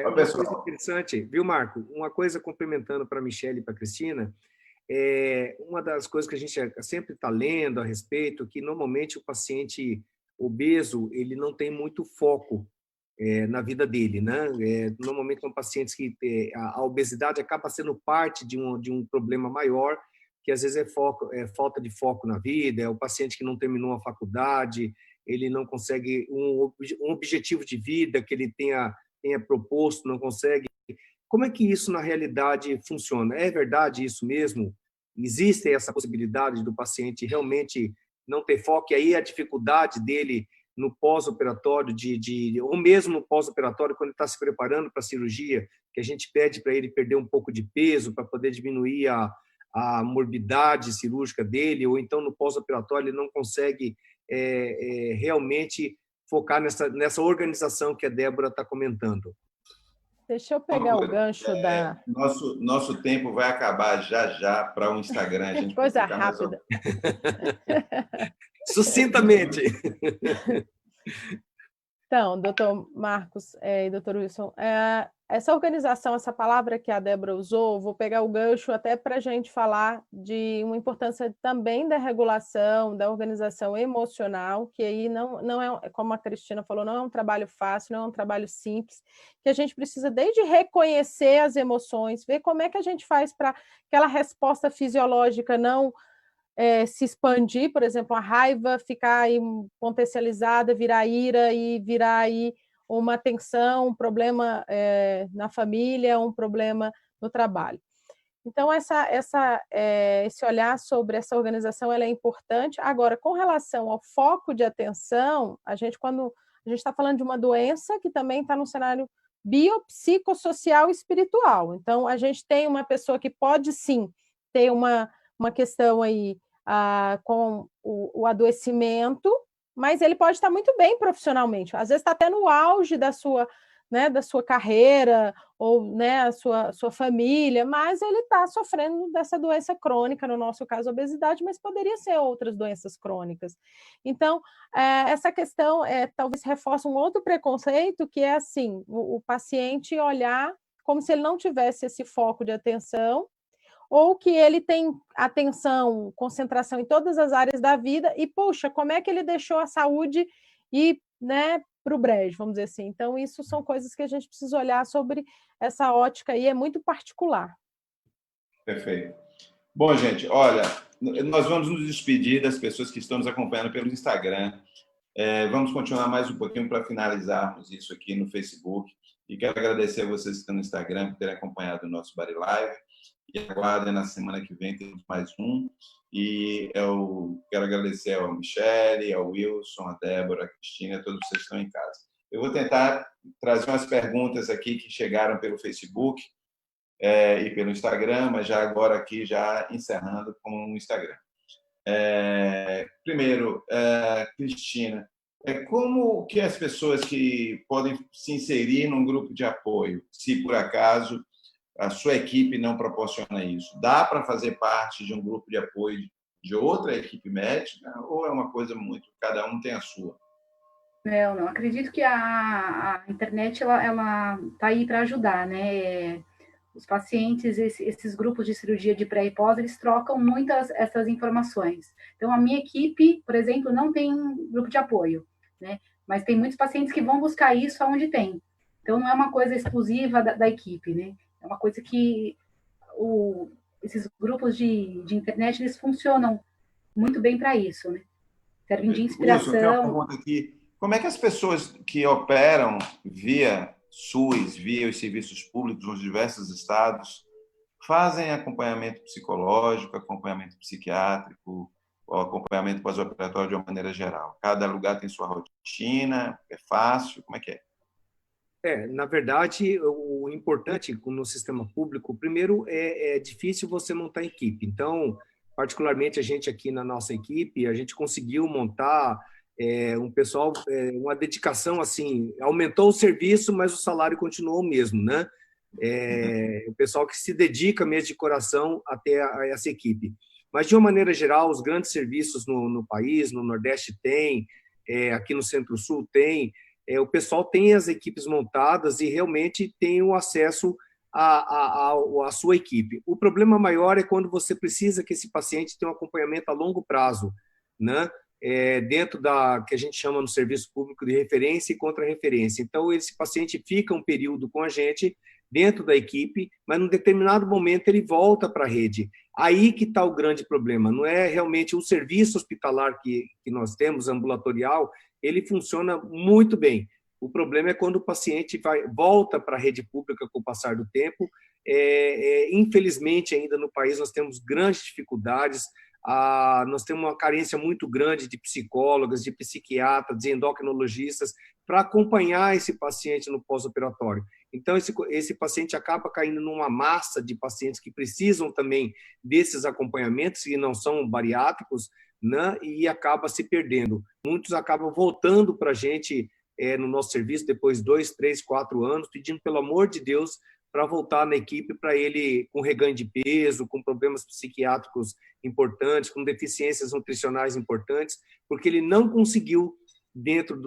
Uma coisa interessante, viu, Marco? Uma coisa complementando para a Michelle e para a Cristina, uma das coisas que a gente sempre está lendo a respeito, que normalmente o paciente obeso ele não tem muito foco na vida dele, né? Normalmente são pacientes que a obesidade acaba sendo parte de um problema maior, que às vezes é falta de foco na vida, é o paciente que não terminou a faculdade, ele não consegue um objetivo de vida que ele tenha proposto, não consegue. Como é que isso, na realidade, funciona? É verdade isso mesmo? Existe essa possibilidade do paciente realmente não ter foco, e aí a dificuldade dele no pós-operatório, ou mesmo no pós-operatório, quando ele está se preparando para a cirurgia, que a gente pede para ele perder um pouco de peso para poder diminuir a morbidade cirúrgica dele, ou então no pós-operatório ele não consegue realmente focar nessa organização que a Débora está comentando. Deixa eu pegar o gancho da... Nosso tempo vai acabar já para o Instagram. A gente coisa rápida. Sucintamente. Então, doutor Marcos e doutor Wilson, essa organização, essa palavra que a Débora usou, vou pegar o gancho até para a gente falar de uma importância também da regulação, da organização emocional, que aí não é, como a Cristina falou, não é um trabalho fácil, não é um trabalho simples, que a gente precisa desde reconhecer as emoções, ver como é que a gente faz para aquela resposta fisiológica não se expandir, por exemplo, a raiva ficar aí potencializada, virar ira e virar aí uma tensão, um problema na família, um problema no trabalho. Então, esse olhar sobre essa organização ela é importante. Agora, com relação ao foco de atenção, quando a gente está falando de uma doença que também está no cenário biopsicossocial e espiritual. Então, a gente tem uma pessoa que pode, sim, ter uma questão aí com o adoecimento, mas ele pode estar muito bem profissionalmente. Às vezes está até no auge da sua carreira ou a sua família, mas ele está sofrendo dessa doença crônica, no nosso caso, obesidade, mas poderia ser outras doenças crônicas. Então, essa questão talvez reforce um outro preconceito, que é assim, o paciente olhar como se ele não tivesse esse foco de atenção, ou que ele tem atenção, concentração em todas as áreas da vida e, puxa, como é que ele deixou a saúde ir para o brejo, vamos dizer assim. Então, isso são coisas que a gente precisa olhar sobre essa ótica aí, é muito particular. Perfeito. Bom, gente, olha, nós vamos nos despedir das pessoas que estão nos acompanhando pelo Instagram. Vamos continuar mais um pouquinho para finalizarmos isso aqui no Facebook. E quero agradecer a vocês que estão no Instagram por terem acompanhado o nosso Body Live. E aguardem, na semana que vem temos mais um. E eu quero agradecer ao Michele, ao Wilson, a Débora, a Cristina, a todos vocês que estão em casa. Eu vou tentar trazer umas perguntas aqui que chegaram pelo Facebook e pelo Instagram, mas já agora aqui, já encerrando com o Instagram. Primeiro, Cristina, como que as pessoas que podem se inserir num grupo de apoio, se por acaso a sua equipe não proporciona isso? Dá para fazer parte de um grupo de apoio de outra equipe médica ou é uma coisa muito, cada um tem a sua? Não acredito que a internet ela tá aí para ajudar, né? Os pacientes, esses grupos de cirurgia de pré e pós, eles trocam muitas essas informações. Então, a minha equipe, por exemplo, não tem grupo de apoio, né? Mas tem muitos pacientes que vão buscar isso aonde tem. Então, não é uma coisa exclusiva da equipe, né? É uma coisa que esses grupos de internet, eles funcionam muito bem para isso, né? Servem de Wilson, tem uma inspiração. pergunta aqui. Como é que as pessoas que operam via SUS, via os serviços públicos nos diversos estados, fazem acompanhamento psicológico, acompanhamento psiquiátrico, ou acompanhamento pós-operatório de uma maneira geral? Cada lugar tem sua rotina, é fácil, como é que é? Na verdade, o importante no sistema público, primeiro, é difícil você montar equipe. Então, particularmente a gente aqui na nossa equipe, a gente conseguiu montar um pessoal, uma dedicação assim, aumentou o serviço, mas o salário continuou o mesmo, né? O pessoal que se dedica mesmo de coração até a essa equipe. Mas, de uma maneira geral, os grandes serviços no país, no Nordeste tem, aqui no Centro-Sul tem, o pessoal tem as equipes montadas e realmente tem o acesso à sua equipe. O problema maior é quando você precisa que esse paciente tenha um acompanhamento a longo prazo, né? Dentro da que a gente chama no serviço público de referência e contra-referência. Então, esse paciente fica um período com a gente, dentro da equipe, mas num determinado momento ele volta para a rede. Aí que está o grande problema. Não é realmente o serviço hospitalar que nós temos, ambulatorial, ele funciona muito bem. O problema é quando o paciente volta para a rede pública com o passar do tempo. Infelizmente, ainda no país, nós temos grandes dificuldades. Nós temos uma carência muito grande de psicólogas, de psiquiatras, de endocrinologistas para acompanhar esse paciente no pós-operatório. Então, esse paciente acaba caindo numa massa de pacientes que precisam também desses acompanhamentos, que não são bariátricos, né? E acaba se perdendo. Muitos acabam voltando para a gente no nosso serviço depois de 2, 3, 4 anos, pedindo, pelo amor de Deus, para voltar na equipe, para ele com reganho de peso, com problemas psiquiátricos importantes, com deficiências nutricionais importantes, porque ele não conseguiu, dentro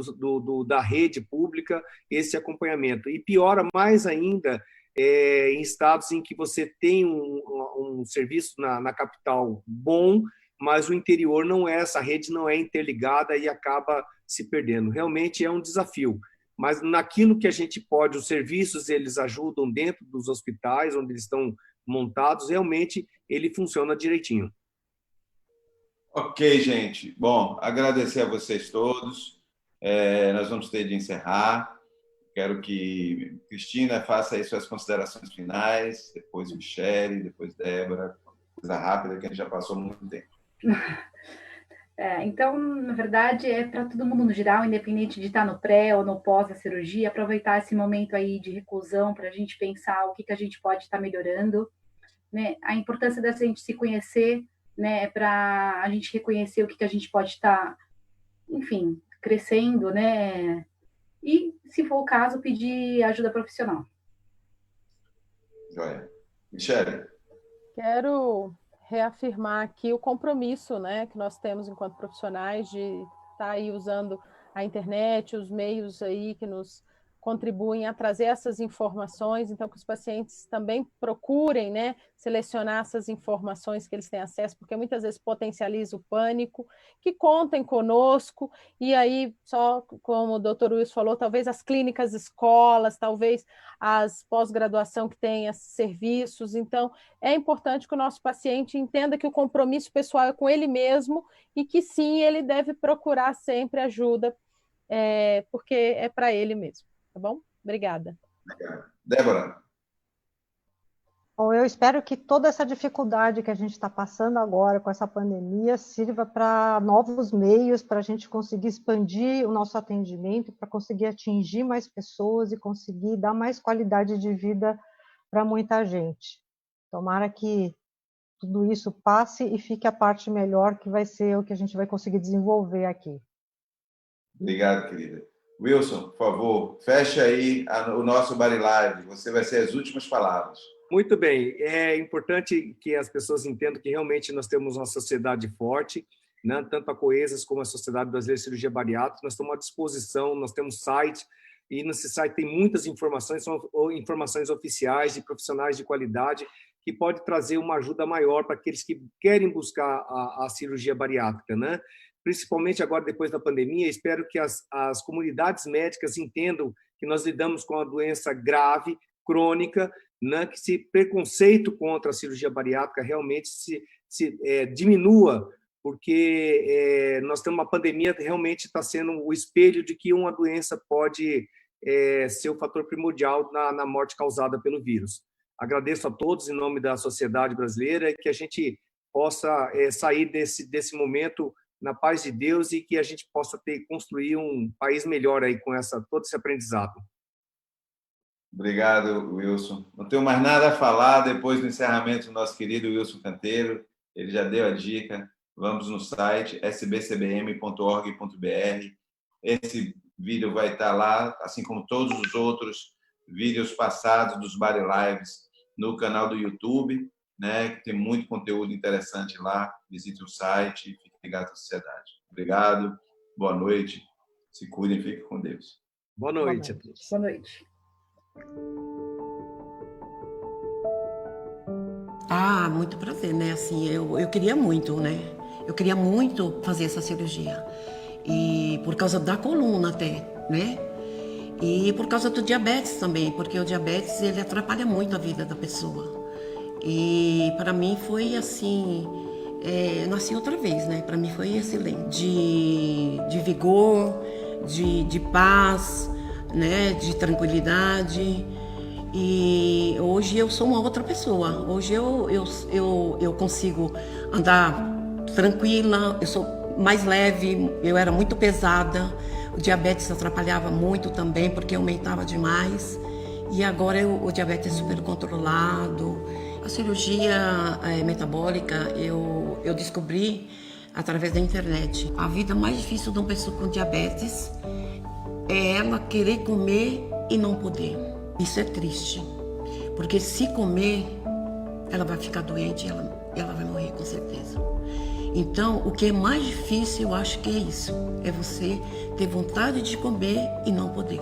da rede pública, esse acompanhamento. E piora mais ainda em estados em que você tem um serviço na capital bom, mas o interior não é, essa rede não é interligada e acaba se perdendo. Realmente é um desafio. Mas naquilo que a gente pode, os serviços, eles ajudam dentro dos hospitais, onde eles estão montados, realmente ele funciona direitinho. Ok, gente. Bom, agradecer a vocês todos. Nós vamos ter de encerrar. Quero que Cristina faça aí suas considerações finais, depois Michele, depois Débora. Coisa rápida, que a gente já passou muito tempo. Então, na verdade, é para todo mundo no geral, independente de estar no pré ou no pós da cirurgia, aproveitar esse momento aí de reclusão para a gente pensar o que a gente pode estar melhorando, né? A importância da gente se conhecer, né? Para a gente reconhecer o que a gente pode estar, enfim, crescendo, né? E, se for o caso, pedir ajuda profissional. Joia. Michele. Quero reafirmar aqui o compromisso, né, que nós temos enquanto profissionais de estar aí usando a internet, os meios aí que nos contribuem a trazer essas informações, então que os pacientes também procurem, né, selecionar essas informações que eles têm acesso, porque muitas vezes potencializa o pânico, que contem conosco, e aí, só como o doutor Wilson falou, talvez as clínicas, escolas, talvez as pós-graduação que tenha serviços, então é importante que o nosso paciente entenda que o compromisso pessoal é com ele mesmo e que sim, ele deve procurar sempre ajuda, porque é para ele mesmo. Tá bom? Obrigada. Obrigado. Débora. Bom, eu espero que toda essa dificuldade que a gente está passando agora com essa pandemia sirva para novos meios, para a gente conseguir expandir o nosso atendimento, para conseguir atingir mais pessoas e conseguir dar mais qualidade de vida para muita gente. Tomara que tudo isso passe e fique a parte melhor, que vai ser o que a gente vai conseguir desenvolver aqui. Obrigado, querida. Wilson, por favor, feche aí o nosso Body Live. Você vai ser as últimas palavras. Muito bem. É importante que as pessoas entendam que realmente nós temos uma sociedade forte, né? Tanto a Coesas como a Sociedade Brasileira de Cirurgia Bariátrica. Nós estamos à disposição, nós temos site, e nesse site tem muitas informações, são informações oficiais de profissionais de qualidade, que pode trazer uma ajuda maior para aqueles que querem buscar a cirurgia bariátrica, né? Principalmente agora, depois da pandemia, espero que as comunidades médicas entendam que nós lidamos com uma doença grave, crônica, né, que esse preconceito contra a cirurgia bariátrica realmente diminua, porque nós temos uma pandemia que realmente está sendo o espelho de que uma doença pode ser o fator primordial na morte causada pelo vírus. Agradeço a todos em nome da sociedade brasileira, que a gente possa sair desse momento na paz de Deus e que a gente possa construir um país melhor aí com todo esse aprendizado. Obrigado, Wilson. Não tenho mais nada a falar depois do encerramento do nosso querido Wilson Canteiro. Ele já deu a dica. Vamos no site sbcbm.org.br. Esse vídeo vai estar lá, assim como todos os outros vídeos passados dos Body Lives no canal do YouTube, né? Que tem muito conteúdo interessante lá. Visite o site e fique ligado à sociedade. Obrigado. Boa noite. Se cuidem, fiquem com Deus. Boa noite a todos. Boa noite. Muito prazer, né? Assim, eu queria muito, né? Eu queria muito fazer essa cirurgia. E por causa da coluna até, né? E por causa do diabetes também, porque o diabetes, ele atrapalha muito a vida da pessoa. E para mim foi assim, eu nasci outra vez, né? Para mim foi excelente. De vigor, de paz, né, de tranquilidade, e hoje eu sou uma outra pessoa. Hoje eu consigo andar tranquila, eu sou mais leve, eu era muito pesada, o diabetes atrapalhava muito também, porque aumentava demais, e agora o diabetes é super controlado. A cirurgia metabólica eu descobri através da internet. A vida mais difícil de uma pessoa com diabetes é ela querer comer e não poder. Isso é triste, porque se comer, ela vai ficar doente e ela vai morrer com certeza. Então, o que é mais difícil, eu acho que é isso. É você ter vontade de comer e não poder.